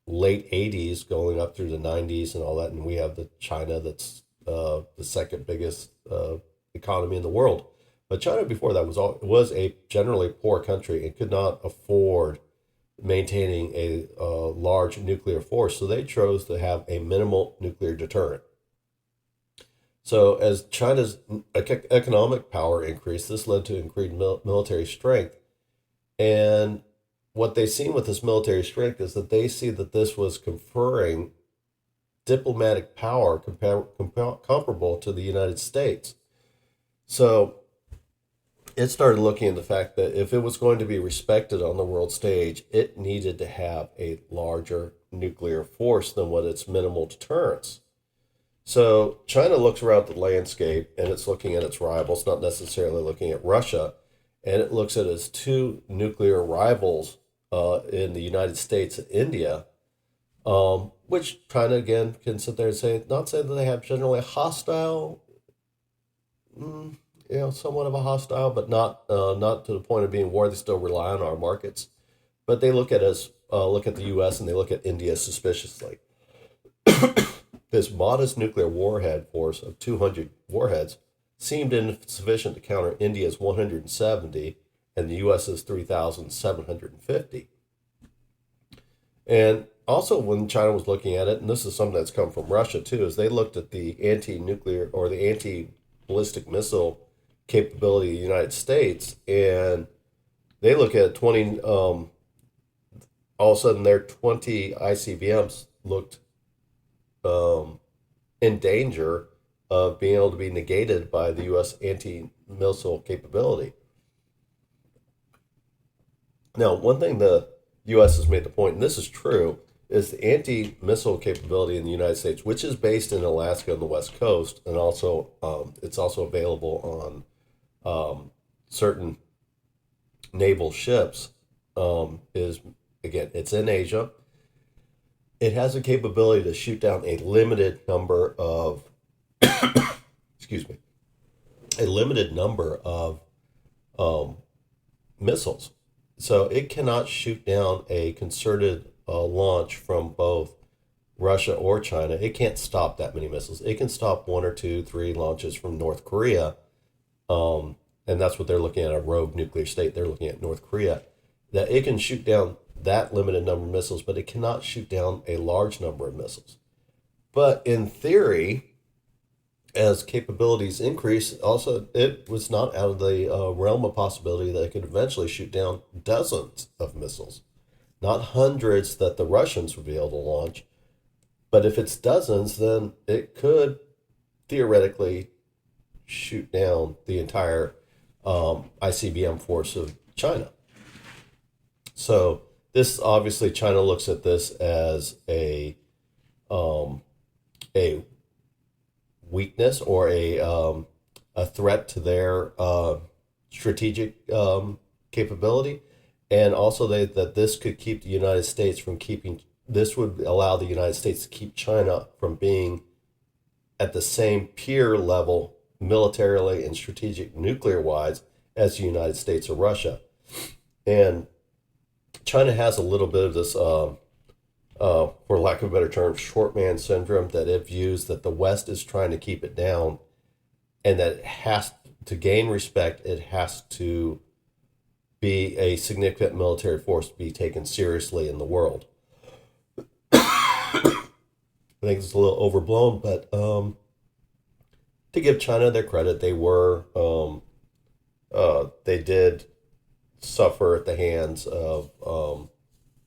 Speaker 2: late 80s going up through the 90s and all that. And we have the China that's the second biggest economy in the world. But China before that was a generally poor country and could not afford maintaining a large nuclear force. So they chose to have a minimal nuclear deterrent. So as China's economic power increased, this led to increased military strength. And what they've seen with this military strength is that they see that this was conferring diplomatic power comparable to the United States. So it started looking at the fact that if it was going to be respected on the world stage, it needed to have a larger nuclear force than what its minimal deterrence. So China looks around the landscape and it's looking at its rivals, not necessarily looking at Russia, and it looks at its two nuclear rivals in the United States and India, which China, again, can sit there and say, not say that they have generally a hostile, somewhat of a hostile, but not to the point of being war. They still rely on our markets. But they look at us, look at the U.S. and they look at India suspiciously. This modest nuclear warhead force of 200 warheads seemed insufficient to counter India's 170 and the U.S.'s 3,750. And also when China was looking at it, and this is something that's come from Russia too, is they looked at the anti-nuclear or the anti-ballistic missile capability of the United States, and they look at 20, all of a sudden their 20 ICBMs looked in danger of being able to be negated by the U.S. anti-missile capability. Now, one thing the U.S. has made the point, and this is true, is the anti-missile capability in the United States, which is based in Alaska on the West Coast, and also it's also available on certain naval ships, is, again, it's in Asia. It has a capability to shoot down a limited number of, excuse me, a limited number of missiles. So it cannot shoot down a concerted launch from both Russia or China. It can't stop that many missiles. It can stop 1 or 2, 3 launches from North Korea. And that's what they're looking at, a rogue nuclear state. They're looking at North Korea. That it can shoot down that limited number of missiles, but it cannot shoot down a large number of missiles. But in theory, as capabilities increase, also it was not out of the realm of possibility that it could eventually shoot down dozens of missiles, not hundreds that the Russians would be able to launch. But if it's dozens, then it could theoretically shoot down the entire ICBM force of China. So this obviously China looks at this as a weakness or a threat to their strategic capability, and also that this could keep the United States from keeping. This would allow the United States to keep China from being at the same peer level militarily and strategic nuclear wise as the United States or Russia. And China has a little bit of this, for lack of a better term, short man syndrome, that it views that the West is trying to keep it down, and that it has to gain respect. It has to be a significant military force to be taken seriously in the world. I think it's a little overblown, but to give China their credit, they did suffer at the hands of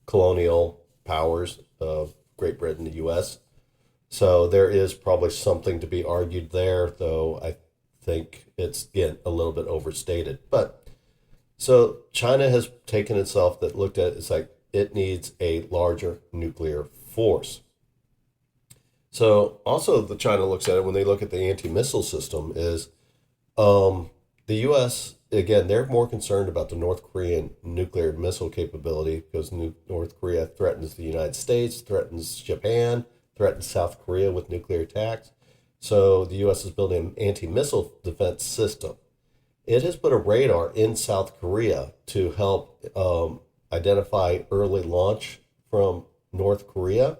Speaker 2: colonial powers of Great Britain, the U.S. So there is probably something to be argued there, though I think it's, again, a little bit overstated. But so China has taken itself, that looked at it's like it needs a larger nuclear force. So also the China looks at it when they look at the anti-missile system is the U.S., again, they're more concerned about the North Korean nuclear missile capability because North Korea threatens the United States, threatens Japan, threatens South Korea with nuclear attacks. So the U.S. is building an anti-missile defense system. It has put a radar in South Korea to help identify early launch from North Korea.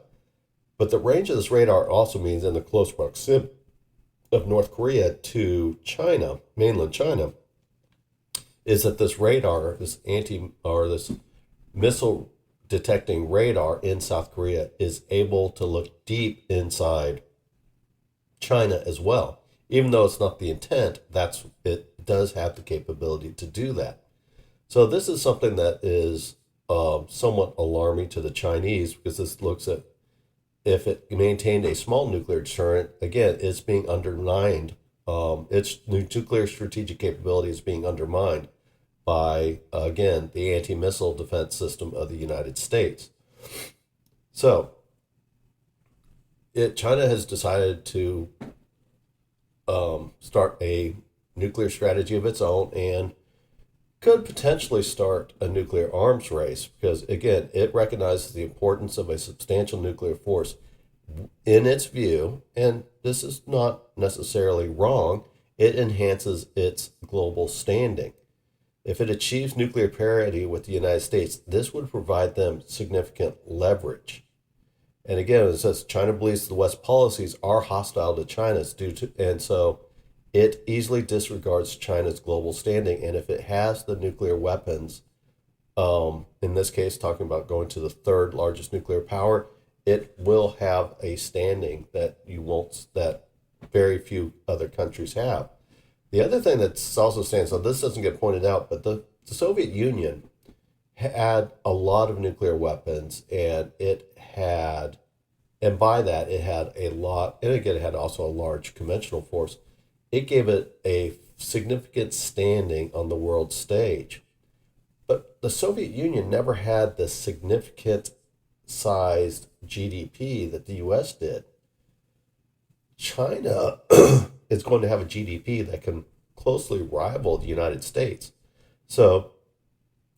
Speaker 2: But the range of this radar also means in the close proximity of North Korea to China, mainland China, is that this radar, this missile detecting radar in South Korea is able to look deep inside China as well. Even though it's not the intent, it does have the capability to do that. So this is something that is somewhat alarming to the Chinese, because this looks at if it maintained a small nuclear deterrent, again, it's being undermined. Its nuclear strategic capability is being undermined by, again, the anti-missile defense system of the United States. So China has decided to start a nuclear strategy of its own and could potentially start a nuclear arms race because, again, it recognizes the importance of a substantial nuclear force in its view, and this is not necessarily wrong. It enhances its global standing. If it achieves nuclear parity with the United States, this would provide them significant leverage. And again, it says China believes the West policies are hostile to China's and so it easily disregards China's global standing. And if it has the nuclear weapons, in this case, talking about going to the third largest nuclear power, it will have a standing that that very few other countries have. The other thing that's also stands, so this doesn't get pointed out, but the Soviet Union had a lot of nuclear weapons, and by that it had a lot, and again, it had also a large conventional force. It gave it a significant standing on the world stage. But the Soviet Union never had the significant sized GDP that the U.S. did. China is going to have a GDP that can closely rival the United States. So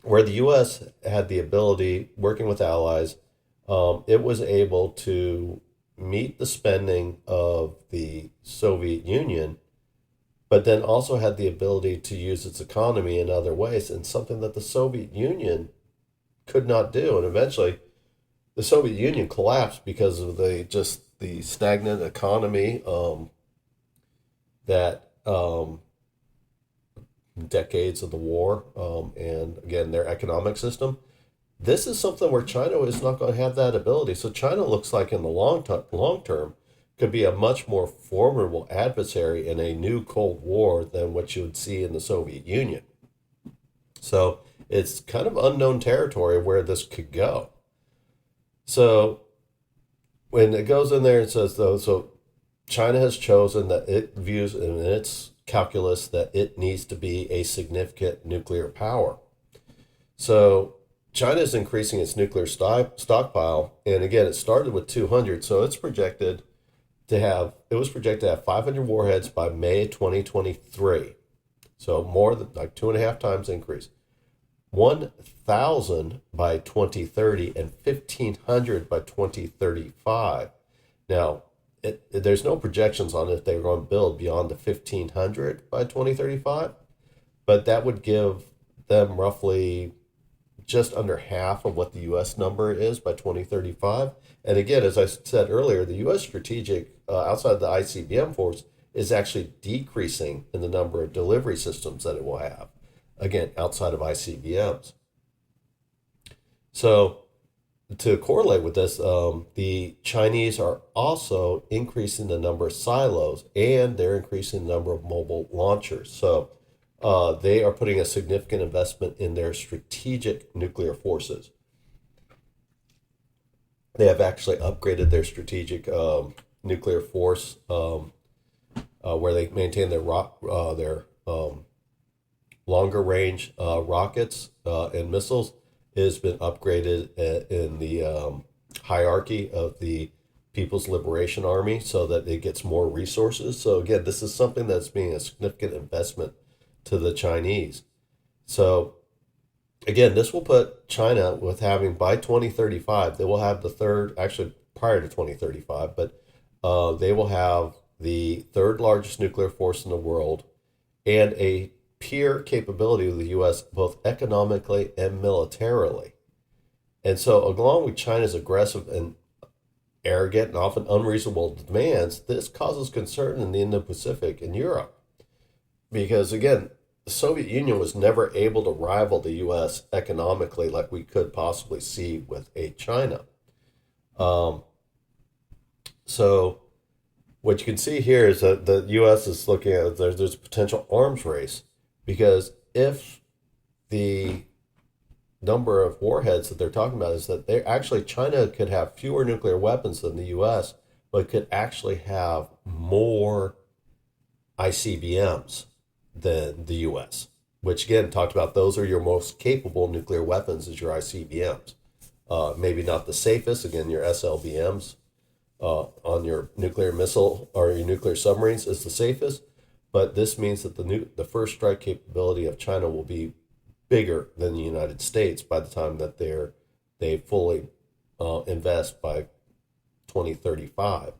Speaker 2: where the U.S. had the ability, working with allies, it was able to meet the spending of the Soviet Union, but then also had the ability to use its economy in other ways, and something that the Soviet Union could not do. And eventually, the Soviet Union collapsed because of the stagnant economy that decades of the war, and again, their economic system. this is something where China is not going to have that ability. So China looks like in the long term could be a much more formidable adversary in a new Cold War than what you would see in the Soviet Union. So it's kind of unknown territory where this could go. So when it goes in there and says, though, so China has chosen that it views in its calculus that it needs to be a significant nuclear power. So China is increasing its nuclear stockpile. And again, it started with 200. So it was projected to have 500 warheads by May 2023. So more than like 2.5 times increase. 1,000 by 2030 and 1,500 by 2035. Now, there's no projections on if they're going to build beyond the 1,500 by 2035, but that would give them roughly just under half of what the U.S. number is by 2035. And again, as I said earlier, the U.S. strategic, outside the ICBM force, is actually decreasing in the number of delivery systems that it will have. Again, outside of ICBMs. So to correlate with this, the Chinese are also increasing the number of silos and they're increasing the number of mobile launchers. So they are putting a significant investment in their strategic nuclear forces. They have actually upgraded their strategic nuclear force where they maintain their longer range rockets and missiles has been upgraded in the hierarchy of the People's Liberation Army so that it gets more resources. So again, this is something that's being a significant investment to the Chinese. So again, this will put China with having by 2035, they will have the third, actually prior to 2035, but they will have the third largest nuclear force in the world and a peer capability of the U.S. both economically and militarily. And so along with China's aggressive and arrogant and often unreasonable demands, this causes concern in the Indo-Pacific and Europe. Because again, the Soviet Union was never able to rival the U.S. economically like we could possibly see with a China. So what you can see here is that the U.S. is looking at there's a potential arms race, because if the number of warheads that they're talking about is that they actually China could have fewer nuclear weapons than the U.S., but could actually have more ICBMs than the U.S., which again talked about those are your most capable nuclear weapons is your ICBMs. Maybe not the safest, again, your SLBMs on your nuclear missile or your nuclear submarines is the safest, but this means that the first strike capability of China will be bigger than the United States by the time that they fully invest by 2035.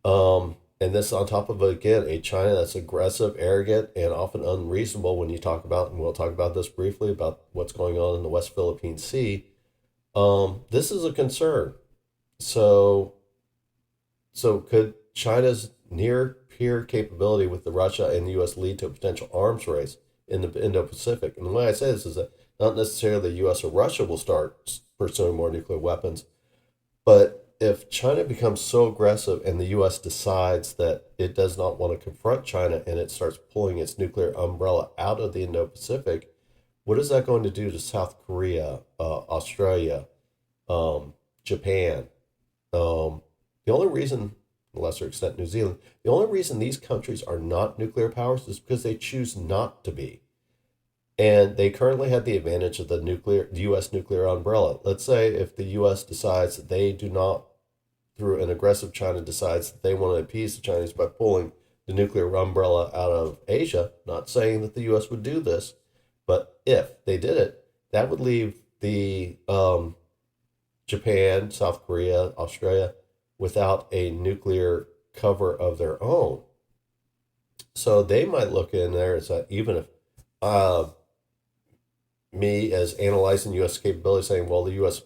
Speaker 2: And this on top of, again, a China that's aggressive, arrogant, and often unreasonable when you talk about, and we'll talk about this briefly, about what's going on in the West Philippine Sea. This is a concern. So could China's near peer capability with the Russia and the U.S. lead to a potential arms race in the Indo-Pacific? And the way I say this is that not necessarily the U.S. or Russia will start pursuing more nuclear weapons, but if China becomes so aggressive and the U.S. decides that it does not want to confront China and it starts pulling its nuclear umbrella out of the Indo-Pacific, what is that going to do to South Korea, Australia, Japan? The only reason, to a lesser extent New Zealand, the only reason these countries are not nuclear powers is because they choose not to be. And they currently have the advantage of the U.S. nuclear umbrella. Let's say if the U.S. decides that they do not, through an aggressive China, decides that they want to appease the Chinese by pulling the nuclear umbrella out of Asia, not saying that the U.S. would do this, but if they did it, that would leave the Japan, South Korea, Australia without a nuclear cover of their own. So they might look in there and say, even if me as analyzing U.S. capability saying, well, the U.S.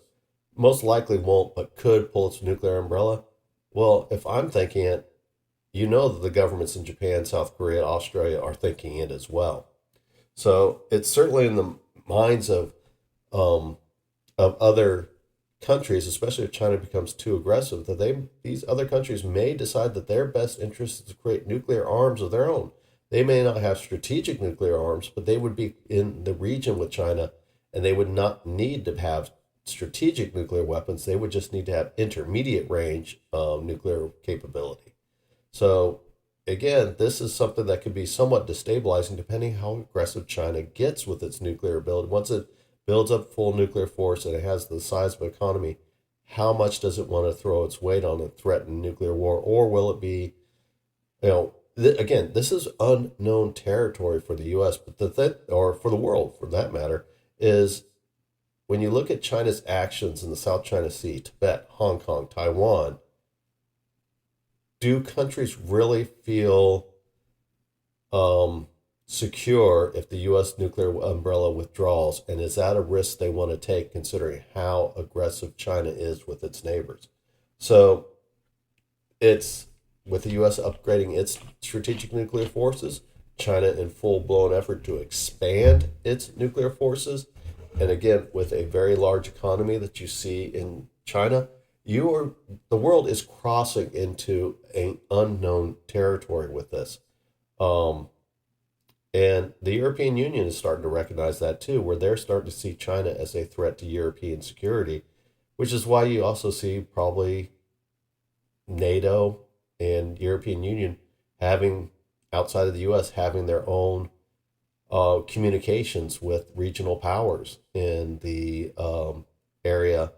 Speaker 2: most likely won't, but could pull its nuclear umbrella. Well, if I'm thinking it, you know that the governments in Japan, South Korea, Australia are thinking it as well. So it's certainly in the minds of of other countries, especially if China becomes too aggressive, that these other countries may decide that their best interest is to create nuclear arms of their own. They may not have strategic nuclear arms, but they would be in the region with China, and they would not need to have strategic nuclear weapons. They would just need to have intermediate range nuclear capability. So again, this is something that could be somewhat destabilizing depending how aggressive China gets with its nuclear ability. Once it builds up full nuclear force and it has the size of an economy, how much does it want to throw its weight on and threaten nuclear war? Or will it be, again, this is unknown territory for the U.S., but or for the world for that matter, is when you look at China's actions in the South China Sea, Tibet, Hong Kong, Taiwan, do countries really feel secure if the U.S. nuclear umbrella withdraws? And is that a risk they want to take considering how aggressive China is with its neighbors? So it's with the U.S. upgrading its strategic nuclear forces, China in full-blown effort to expand its nuclear forces. And again, with a very large economy that you see in China, the world is crossing into an unknown territory with this. And the European Union is starting to recognize that too, where they're starting to see China as a threat to European security, which is why you also see probably NATO and European Union having, outside of the U.S., having their own communications with regional powers in the area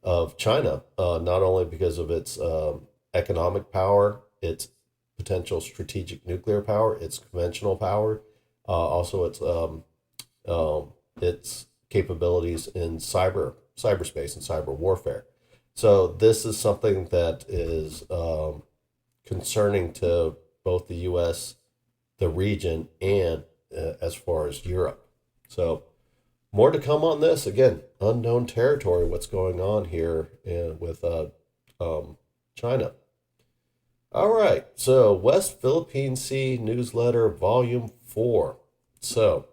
Speaker 2: of China, not only because of its economic power, its potential strategic nuclear power, its conventional power, also its capabilities in cyberspace and cyber warfare. So this is something that is concerning to both the U.S., the region, and as far as Europe. So more to come on this. Again, unknown territory, what's going on here with China. All right, so West Philippine Sea Newsletter, Volume 4. So,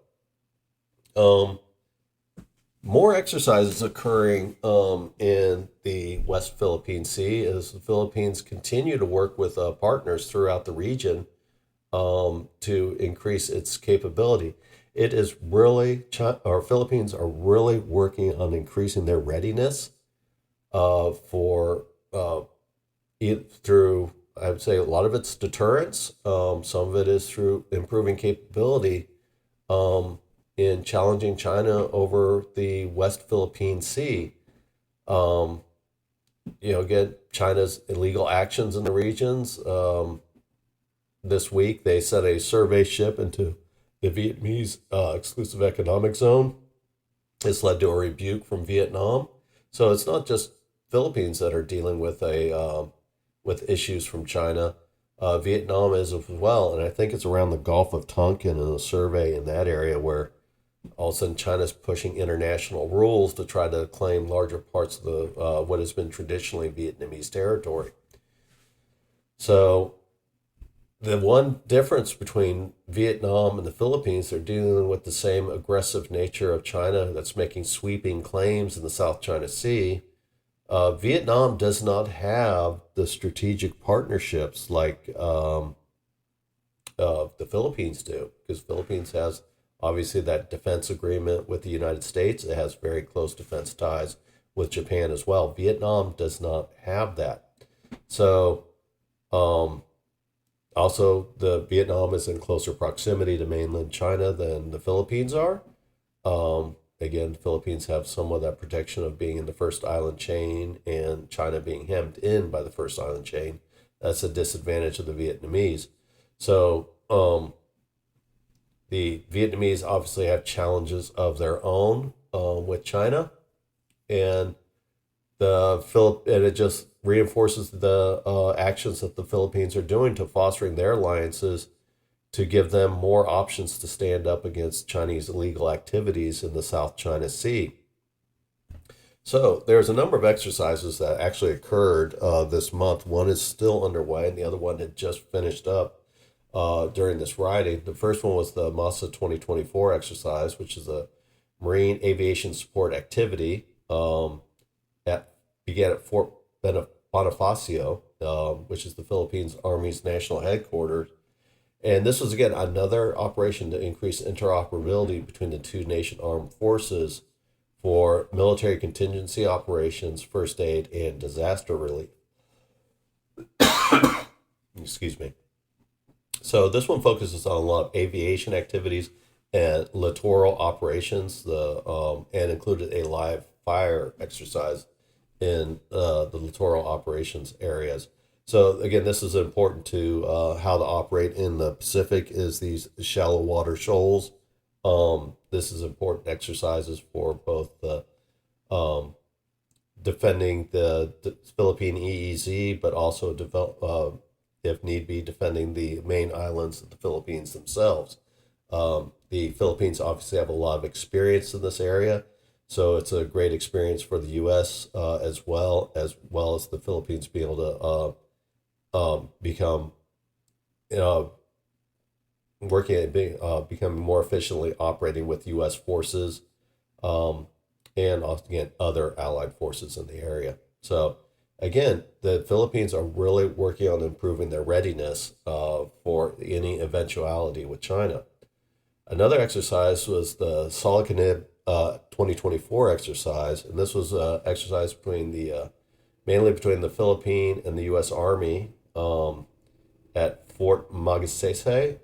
Speaker 2: more exercises occurring in the West Philippine Sea as the Philippines continue to work with partners throughout the region to increase its capability. It is really, Philippines are really working on increasing their readiness through, I would say, a lot of it's deterrence. Some of it is through improving capability in challenging China over the West Philippine Sea. Again, China's illegal actions in the regions. This week, they sent a survey ship into the Vietnamese exclusive economic zone. This led to a rebuke from Vietnam. So it's not just Philippines that are dealing with with issues from China. Vietnam is as well, and I think it's around the Gulf of Tonkin and a survey in that area where all of a sudden China's pushing international rules to try to claim larger parts of the what has been traditionally Vietnamese territory. So the one difference between Vietnam and the Philippines, they're dealing with the same aggressive nature of China that's making sweeping claims in the South China Sea. Vietnam does not have the strategic partnerships like the Philippines do, because Philippines has obviously that defense agreement with the United States. It has very close defense ties with Japan as well. Vietnam does not have that. So also the Vietnam is in closer proximity to mainland China than the Philippines are. Again, the Philippines have some of that protection of being in the first island chain and China being hemmed in by the first island chain. That's a disadvantage of the Vietnamese. So the Vietnamese obviously have challenges of their own with China, and it just reinforces the actions that the Philippines are doing to fostering their alliances to give them more options to stand up against Chinese illegal activities in the South China Sea. So there's a number of exercises that actually occurred this month. One is still underway, and the other one had just finished up during this riding. The first one was the MASA 2024 exercise, which is a Marine Aviation Support Activity. um, began at Fort Bonifacio, which is the Philippines Army's national headquarters. And this was, again, another operation to increase interoperability between the two nation armed forces for military contingency operations, first aid, and disaster relief. Excuse me. So this one focuses on a lot of aviation activities and littoral operations, and included a live fire exercise in the littoral operations areas. So again, this is important to how to operate in the Pacific is these shallow water shoals. This is important exercises for both the defending the Philippine EEZ, but also if need be, defending the main islands of the Philippines themselves. The Philippines obviously have a lot of experience in this area, so it's a great experience for the U.S. As well as the Philippines be able to become, working at becoming more efficiently operating with U.S. forces, and also, again, other allied forces in the area. So again, the Philippines are really working on improving their readiness for any eventuality with China. Another exercise was the Solicanib 2024 exercise, and this was an exercise mainly between the Philippine and the U.S. Army at Fort Magsaysay,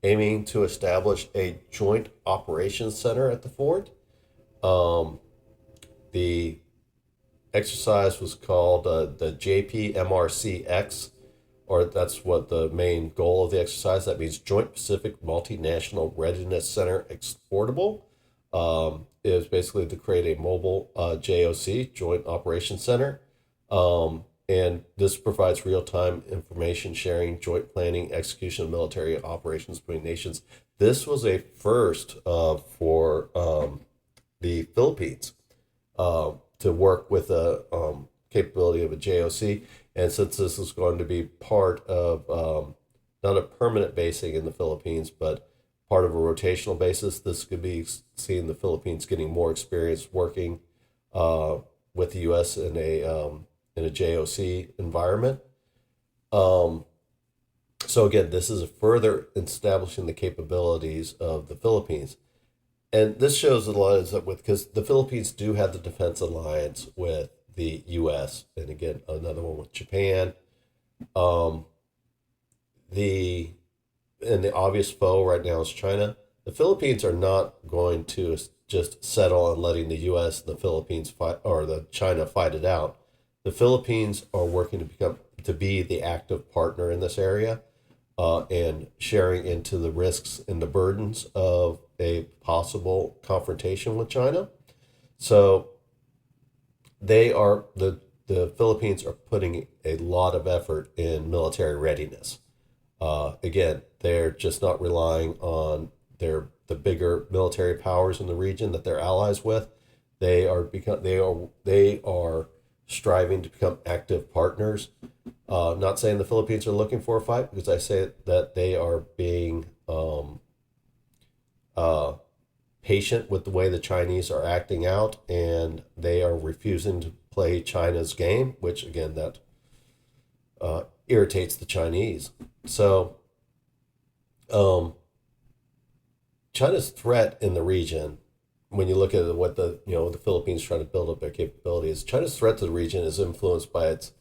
Speaker 2: aiming to establish a joint operations center at the fort. The exercise was called the JPMRCX, or that's what the main goal of the exercise. That means Joint Pacific Multinational Readiness Center Exportable. It was basically to create a mobile JOC, Joint Operations Center. And this provides real-time information sharing, joint planning, execution of military operations between nations. This was a first for the Philippines to work with a capability of a JOC. And since this is going to be part of not a permanent basing in the Philippines, but part of a rotational basis, this could be seeing the Philippines getting more experience working with the U.S. in a JOC environment. So again, this is further establishing the capabilities of the Philippines. And this shows a lot is that because the Philippines do have the defense alliance with the U.S. and again another one with Japan. The obvious foe right now is China. The Philippines are not going to just settle on letting the U.S. and the Philippines fight, or the China fight it out. The Philippines are working to be the active partner in this area, and sharing into the risks and the burdens of a possible confrontation with China. So the Philippines are putting a lot of effort in military readiness. Again, they're just not relying on the bigger military powers in the region that they're allies with. They are striving to become active partners. Not saying the Philippines are looking for a fight, because I say that they are being patient with the way the Chinese are acting out, and they are refusing to play China's game, which again, that irritates the Chinese. So China's threat in the region, when you look at what the Philippines trying to build up their capabilities, China's threat to the region is influenced by its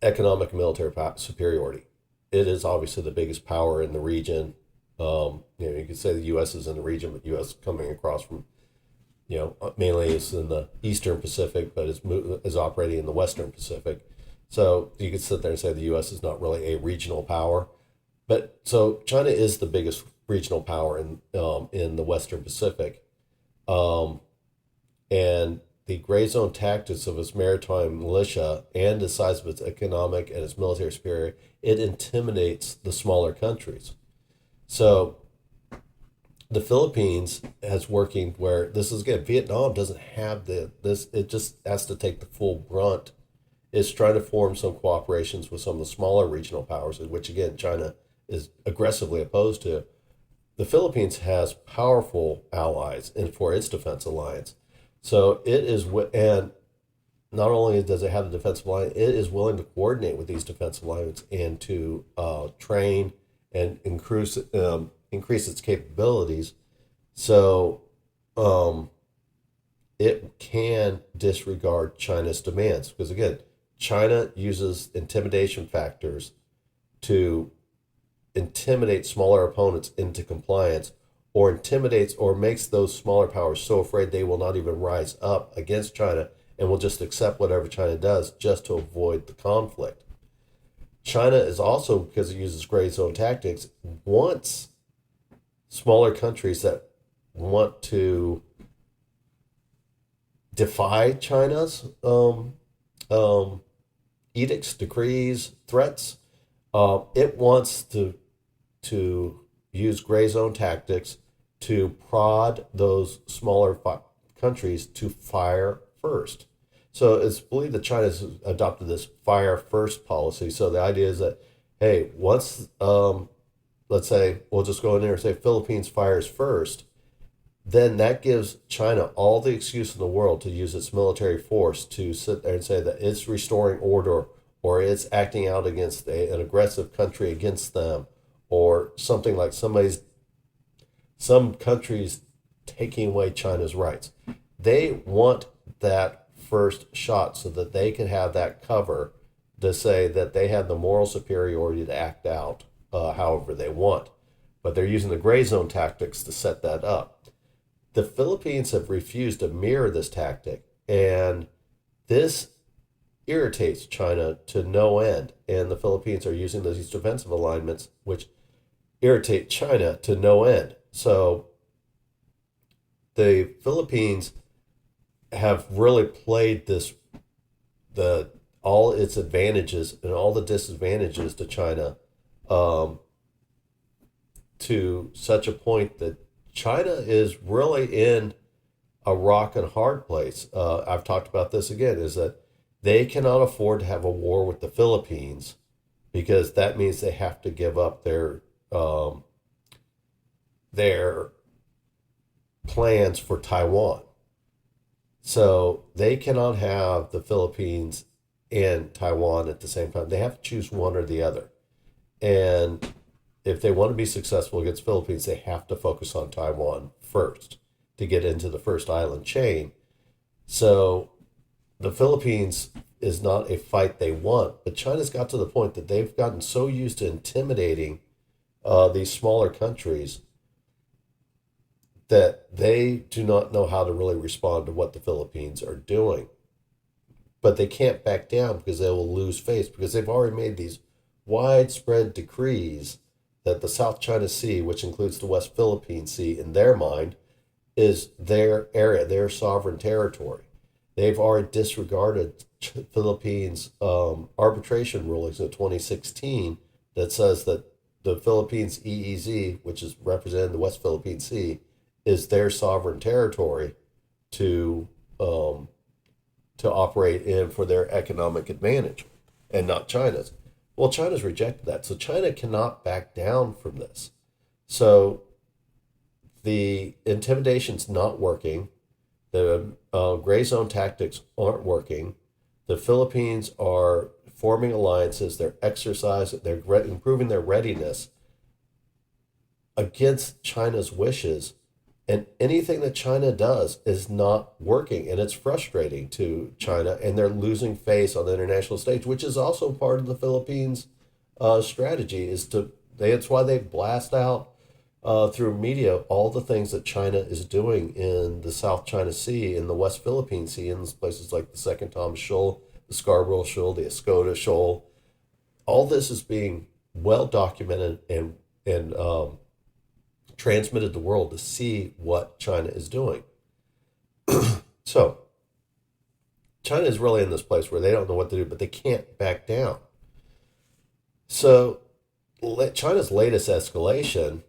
Speaker 2: economic and military superiority. It is obviously the biggest power in the region. You could say the U.S. is in the region, but U.S. coming across from, mainly is in the Eastern Pacific, but is operating in the Western Pacific. So you could sit there and say the U.S. is not really a regional power, but so China is the biggest regional power in the Western Pacific, and the gray zone tactics of its maritime militia and the size of its economic and its military superiority, it intimidates the smaller countries. So the Philippines has working where this is good. Vietnam doesn't have this. It just has to take the full brunt. It's trying to form some cooperations with some of the smaller regional powers, which again, China is aggressively opposed to. The Philippines has powerful allies for its defense alliance. So it is, and not only does it have a defensive line, it is willing to coordinate with these defensive lines and to train and increase its capabilities. So it can disregard China's demands because, again, China uses intimidation factors to intimidate smaller opponents into compliance, or intimidates or makes those smaller powers so afraid they will not even rise up against China and will just accept whatever China does just to avoid the conflict. China is also, because it uses gray zone tactics, wants smaller countries that want to defy China's edicts, decrees, threats. It wants to use gray zone tactics to prod those smaller countries to fire first. So it's believed that China's adopted this fire first policy. So the idea is that, hey, once, let's say, we'll just go in there and say Philippines fires first, then that gives China all the excuse in the world to use its military force to sit there and say that it's restoring order, or it's acting out against an aggressive country against them, or something like some countries taking away China's rights. They want that first shot so that they can have that cover to say that they have the moral superiority to act out however they want. But they're using the gray zone tactics to set that up. The Philippines have refused to mirror this tactic, and this irritates China to no end. And the Philippines are using these defensive alignments, which irritate China to no end. So the Philippines have really played all its advantages and all the disadvantages to China to such a point that China is really in a rock and hard place. I've talked about this again, is that they cannot afford to have a war with the Philippines because that means they have to give up their plans for Taiwan. So they cannot have the Philippines and Taiwan at the same time. They have to choose one or the other. And if they want to be successful against Philippines, they have to focus on Taiwan first to get into the first island chain. So the Philippines is not a fight they want, but China's got to the point that they've gotten so used to intimidating these smaller countries that they do not know how to really respond to what the Philippines are doing. But they can't back down because they will lose face, because they've already made these widespread decrees that the South China Sea, which includes the West Philippine Sea, in their mind, is their area, their sovereign territory. They've already disregarded Philippines' arbitration rulings in 2016 that says that the Philippines EEZ, which is representing the West Philippine Sea, is their sovereign territory to operate in for their economic advantage, and not China's. Well, China's rejected that, so China cannot back down from this. So the intimidation's not working. The gray zone tactics aren't working. The Philippines are forming alliances. They're improving their readiness against China's wishes. And anything that China does is not working, and it's frustrating to China, and they're losing face on the international stage, which is also part of the Philippines' strategy. That's why they blast out through media all the things that China is doing in the South China Sea, in the West Philippine Sea, in places like the Second Thomas Shoal, the Scarborough Shoal, the Escoda Shoal. All this is being well documented and transmitted the world to see what China is doing. So China is really in this place where they don't know what to do, but they can't back down. So China's latest escalation,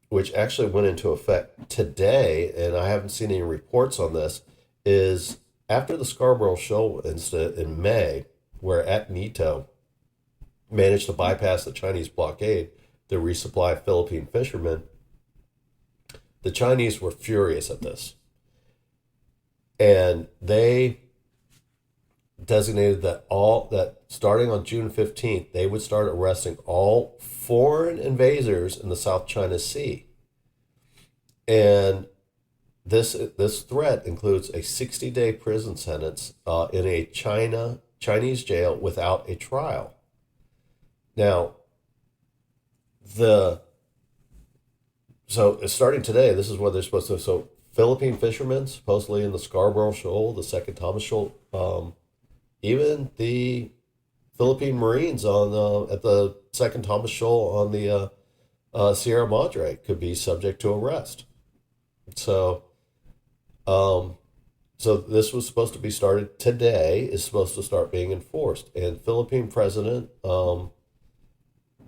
Speaker 2: which actually went into effect today, and I haven't seen any reports on this, is after the Scarborough Shoal incident in May, where Nito managed to bypass the Chinese blockade to resupply Philippine fishermen. The Chinese were furious at this. And they designated that starting on June 15th, they would start arresting all foreign invaders in the South China Sea. And this threat includes a 60-day prison sentence in a Chinese jail without a trial. Now, so starting today, this is what they're supposed to. So Philippine fishermen, supposedly in the Scarborough Shoal, the Second Thomas Shoal, even the Philippine Marines on at the Second Thomas Shoal on the Sierra Madre could be subject to arrest. So, um, so this was supposed to be started today. Is supposed to start being enforced, and Philippine President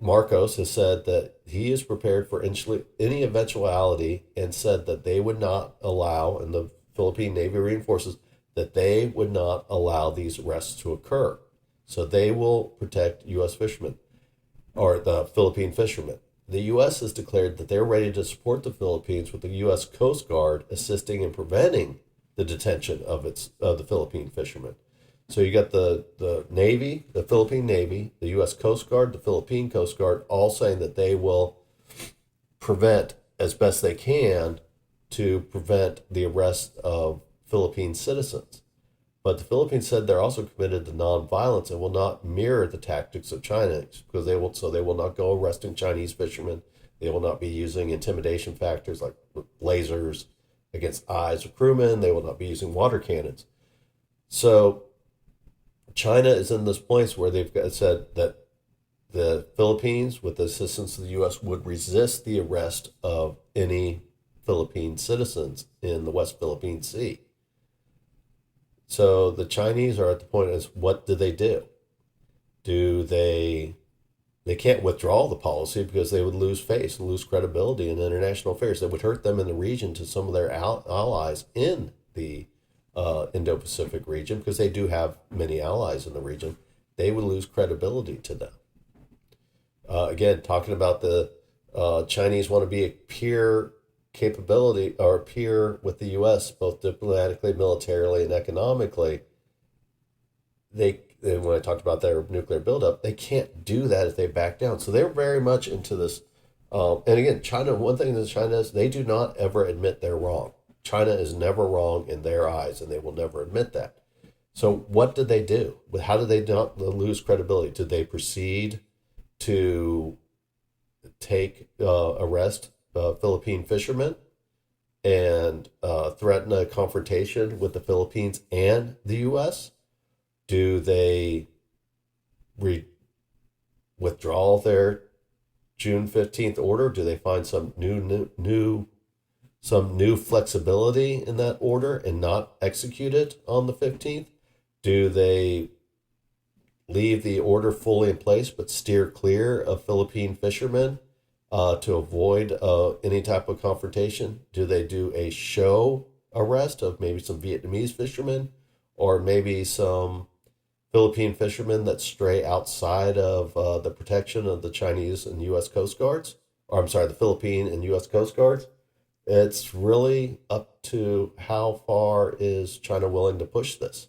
Speaker 2: Marcos has said that he is prepared for any eventuality, and said that they would not allow, and the Philippine Navy reinforces that they would not allow these arrests to occur. So they will protect U.S. fishermen, or the Philippine fishermen. The U.S. has declared that they're ready to support the Philippines with the U.S. Coast Guard assisting in preventing the detention of the Philippine fishermen. So you got the Navy, the Philippine Navy, the U.S. Coast Guard, the Philippine Coast Guard, all saying that they will prevent as best they can to prevent the arrest of Philippine citizens. But the Philippines said they're also committed to nonviolence and will not mirror the tactics of China, because they will not go arresting Chinese fishermen. They will not be using intimidation factors like lasers against eyes of crewmen. They will not be using water cannons. So China is in this place where they've said that the Philippines, with the assistance of the U.S., would resist the arrest of any Philippine citizens in the West Philippine Sea. So the Chinese are at the point as, what do? They can't withdraw the policy because they would lose face, lose credibility in international affairs. That would hurt them in the region to some of their allies in the Indo-Pacific region, because they do have many allies in the region. They would lose credibility to them. Again, talking about the Chinese want to be a peer capability, or peer with the U.S., both diplomatically, militarily, and economically. When I talked about their nuclear buildup, they can't do that if they back down. So they're very much into this. And again, China, one thing that China is, they do not ever admit they're wrong. China is never wrong in their eyes, and they will never admit that. So what did they do? How did they not lose credibility? Did they proceed to arrest Philippine fishermen and threaten a confrontation with the Philippines and the U.S.? Do they withdraw their June 15th order? Do they find some new flexibility in that order and not execute it on the 15th? Do they leave the order fully in place but steer clear of Philippine fishermen to avoid any type of confrontation? Do they do a show arrest of maybe some Vietnamese fishermen, or maybe some Philippine fishermen that stray outside of the protection of the Chinese and U.S. Coast Guards? Or I'm sorry, the Philippine and U.S. Coast Guards? It's really up to how far is China willing to push this.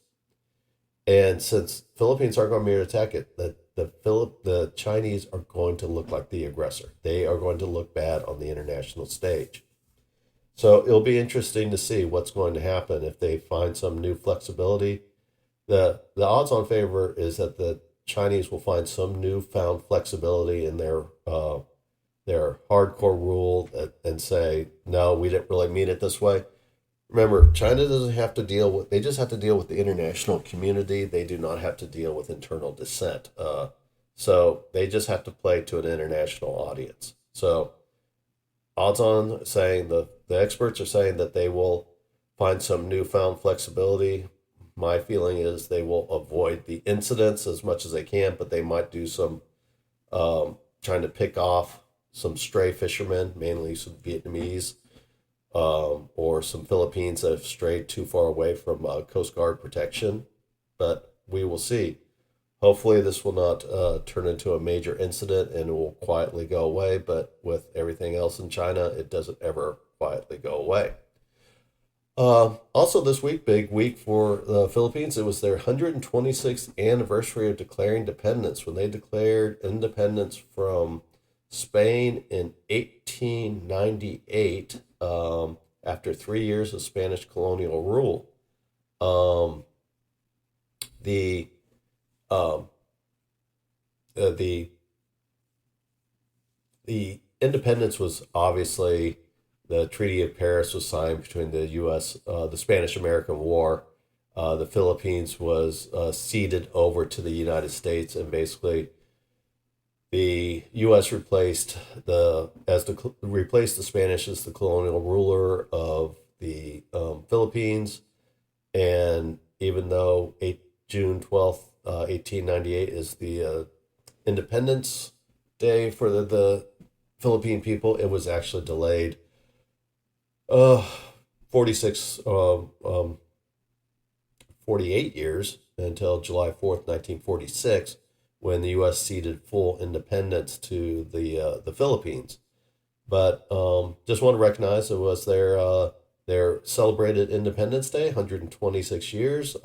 Speaker 2: And since Philippines aren't going to be able to attack it, the Chinese are going to look like the aggressor. They are going to look bad on the international stage. So it'll be interesting to see what's going to happen if they find some new flexibility. The odds on favor is that the Chinese will find some newfound flexibility in their hardcore rule and say, no, we didn't really mean it this way. Remember, China doesn't have to they just have to deal with the international community. They do not have to deal with internal dissent. So they just have to play to an international audience. So odds on saying the experts are saying that they will find some newfound flexibility. My feeling is they will avoid the incidents as much as they can, but they might do some trying to pick off some stray fishermen, mainly some Vietnamese, or some Philippines that have strayed too far away from Coast Guard protection. But we will see. Hopefully this will not turn into a major incident and it will quietly go away. But with everything else in China, it doesn't ever quietly go away. Also this week, big week for the Philippines. It was their 126th anniversary of declaring independence when they declared independence from Spain in 1898, after 3 years of Spanish colonial rule. Um, the um, the the independence was obviously the Treaty of Paris was signed between the U.S. The Spanish American War. The Philippines was ceded over to the United States, and basically the U.S. replaced the Spanish as the colonial ruler of the Philippines. And even though June 12th, 1898 is the Independence Day for the Philippine people, it was actually delayed uh 46 48 years until July 4th, 1946, when the US ceded full independence to the Philippines. But just want to recognize it was their celebrated Independence Day, 126 years.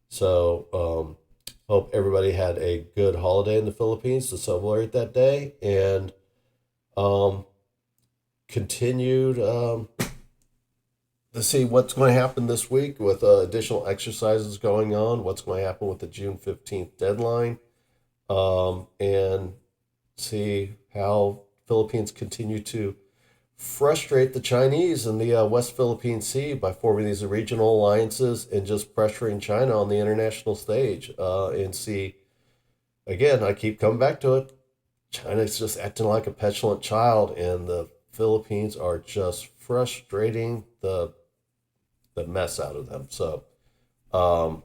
Speaker 2: So hope everybody had a good holiday in the Philippines to celebrate that day, and um, continued to see what's going to happen this week with additional exercises going on, what's going to happen with the June 15th deadline, and see how Philippines continue to frustrate the Chinese in the West Philippine Sea by forming these regional alliances and just pressuring China on the international stage. And see, again, I keep coming back to it. China's just acting like a petulant child, and the Philippines are just frustrating the mess out of them. So um,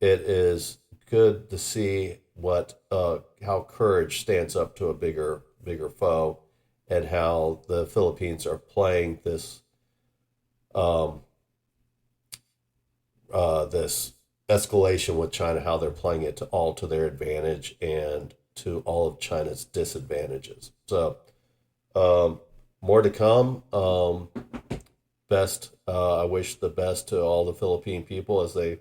Speaker 2: it is good to see what how courage stands up to a bigger foe, and how the Philippines are playing um, this escalation with China, how they're playing it to their advantage and to all of China's disadvantages. So um, more to come. I wish the best to all the Philippine people as they,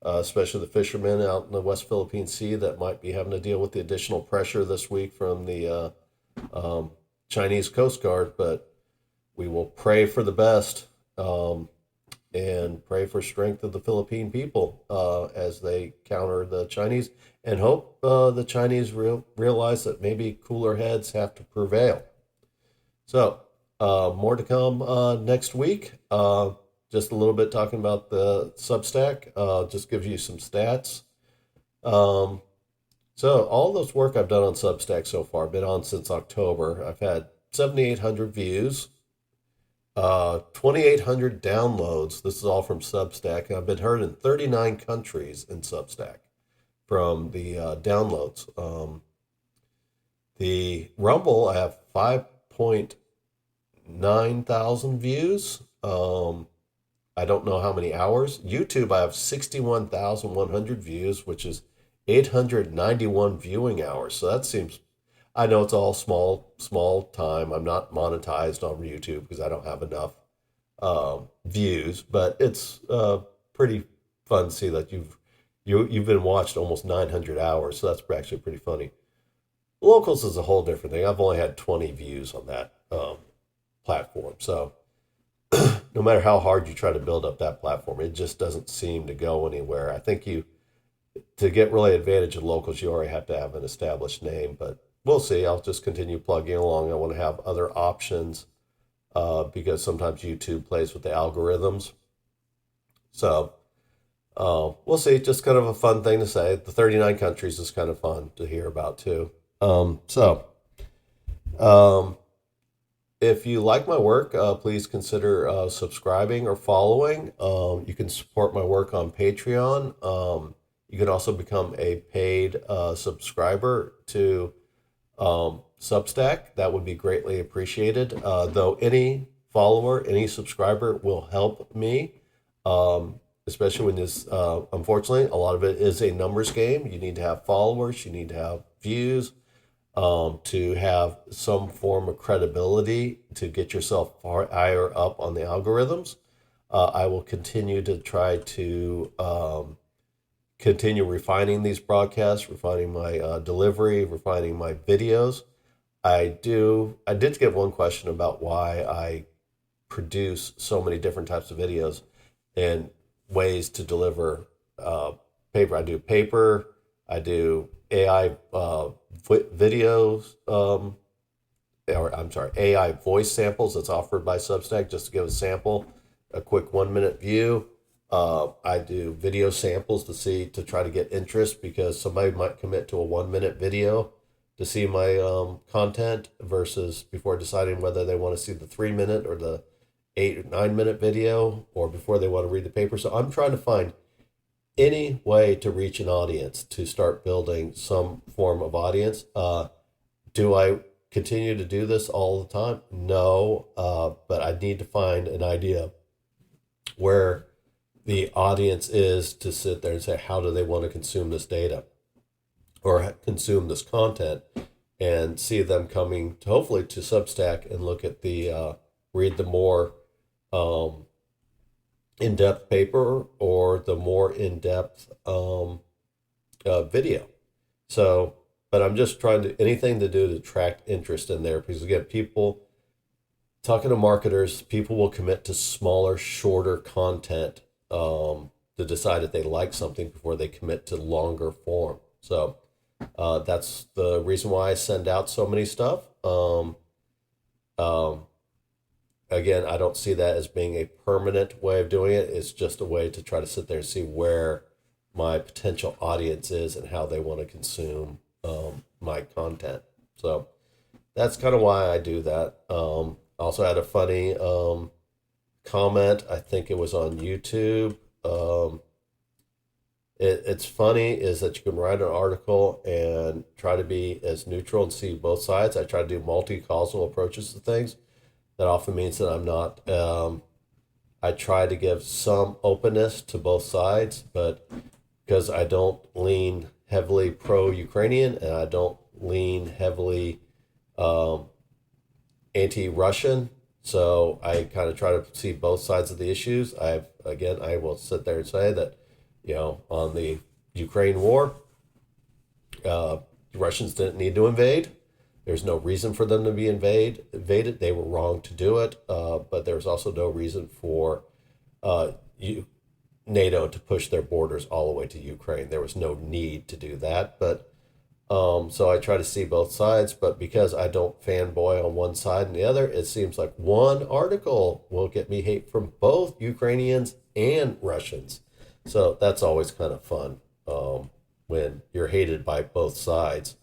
Speaker 2: especially the fishermen out in the West Philippine Sea that might be having to deal with the additional pressure this week from the Chinese Coast Guard. But we will pray for the best, and pray for strength of the Philippine people as they counter the Chinese, and hope the Chinese realize that maybe cooler heads have to prevail. So, more to come next week. Just a little bit talking about the Substack. Just gives you some stats. Um, so, all this work I've done on Substack so far, been on since October. I've had 7,800 views, 2,800 downloads. This is all from Substack. I've been heard in 39 countries in Substack from the downloads. The Rumble, I have 5.9 thousand views. I don't know how many hours. YouTube, I have 61,100 views, which is 891 viewing hours. So that seems, I know it's all small time. I'm not monetized on YouTube because I don't have enough views, but it's pretty fun to see that you've been watched almost 900 hours. So that's actually pretty funny. Locals is a whole different thing. I've only had 20 views on that platform. So no matter how hard you try to build up that platform, it just doesn't seem to go anywhere. I think to get really advantage of locals, you already have to have an established name, but we'll see. I'll just continue plugging along. I want to have other options because sometimes YouTube plays with the algorithms. So we'll see. Just kind of a fun thing to say. The 39 countries is kind of fun to hear about too. So if you like my work, please consider subscribing or following. You can support my work on Patreon. You can also become a paid subscriber to Substack. That would be greatly appreciated. Though any follower, any subscriber will help me, especially when this, unfortunately, a lot of it is a numbers game. You need to have followers, you need to have views, to have some form of credibility to get yourself far higher up on the algorithms. I will continue to try to continue refining these broadcasts, refining my delivery, refining my videos. I did get one question about why I produce so many different types of videos and ways to deliver paper. I do paper, I do AI videos, or I'm sorry, AI voice samples that's offered by Substack just to give a sample, a quick 1 minute view. I do video samples to try to get interest because somebody might commit to a 1 minute video to see my content versus before deciding whether they want to see the 3 minute or the 8 or 9 minute video or before they want to read the paper. So I'm trying to find any way to reach an audience to start building some form of audience. Do I continue to do this all the time? No, but I need to find an idea where the audience is to sit there and say, how do they want to consume this data or consume this content, and see them coming to, hopefully, to Substack and look at read the more in-depth paper or the more in-depth video. So, but I'm just trying to, anything to do to attract interest in there, because again, talking to marketers, people will commit to smaller, shorter content to decide if they like something before they commit to longer form. So that's the reason why I send out so many stuff. Again, I don't see that as being a permanent way of doing it. It's just a way to try to sit there and see where my potential audience is and how they want to consume my content. So that's kind of why I do that. Also had a funny comment. I think it was on YouTube. It's funny is that you can write an article and try to be as neutral and see both sides. I try to do multi-causal approaches to things. That often means that I'm not, I try to give some openness to both sides, but because I don't lean heavily pro-Ukrainian and I don't lean heavily anti-Russian, so I kind of try to see both sides of the issues. I will sit there and say that, on the Ukraine war, the Russians didn't need to invade. There's no reason for them to be invaded. They were wrong to do it, but there's also no reason for NATO to push their borders all the way to Ukraine. There was no need to do that. But so I try to see both sides. But because I don't fanboy on one side and the other, it seems like one article will get me hate from both Ukrainians and Russians. So that's always kind of fun when you're hated by both sides.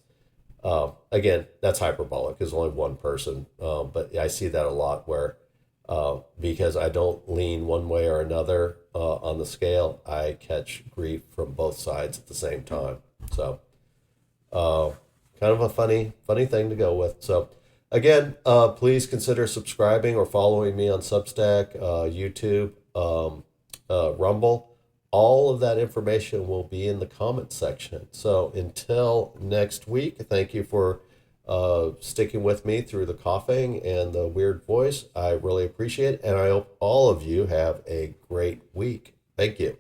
Speaker 2: Again, that's hyperbolic. There's only one person, but I see that a lot where because I don't lean one way or another on the scale, I catch grief from both sides at the same time. So kind of a funny thing to go with. So again, please consider subscribing or following me on Substack, YouTube, Rumble. All of that information will be in the comment section. So until next week, thank you for sticking with me through the coughing and the weird voice. I really appreciate it. And I hope all of you have a great week. Thank you.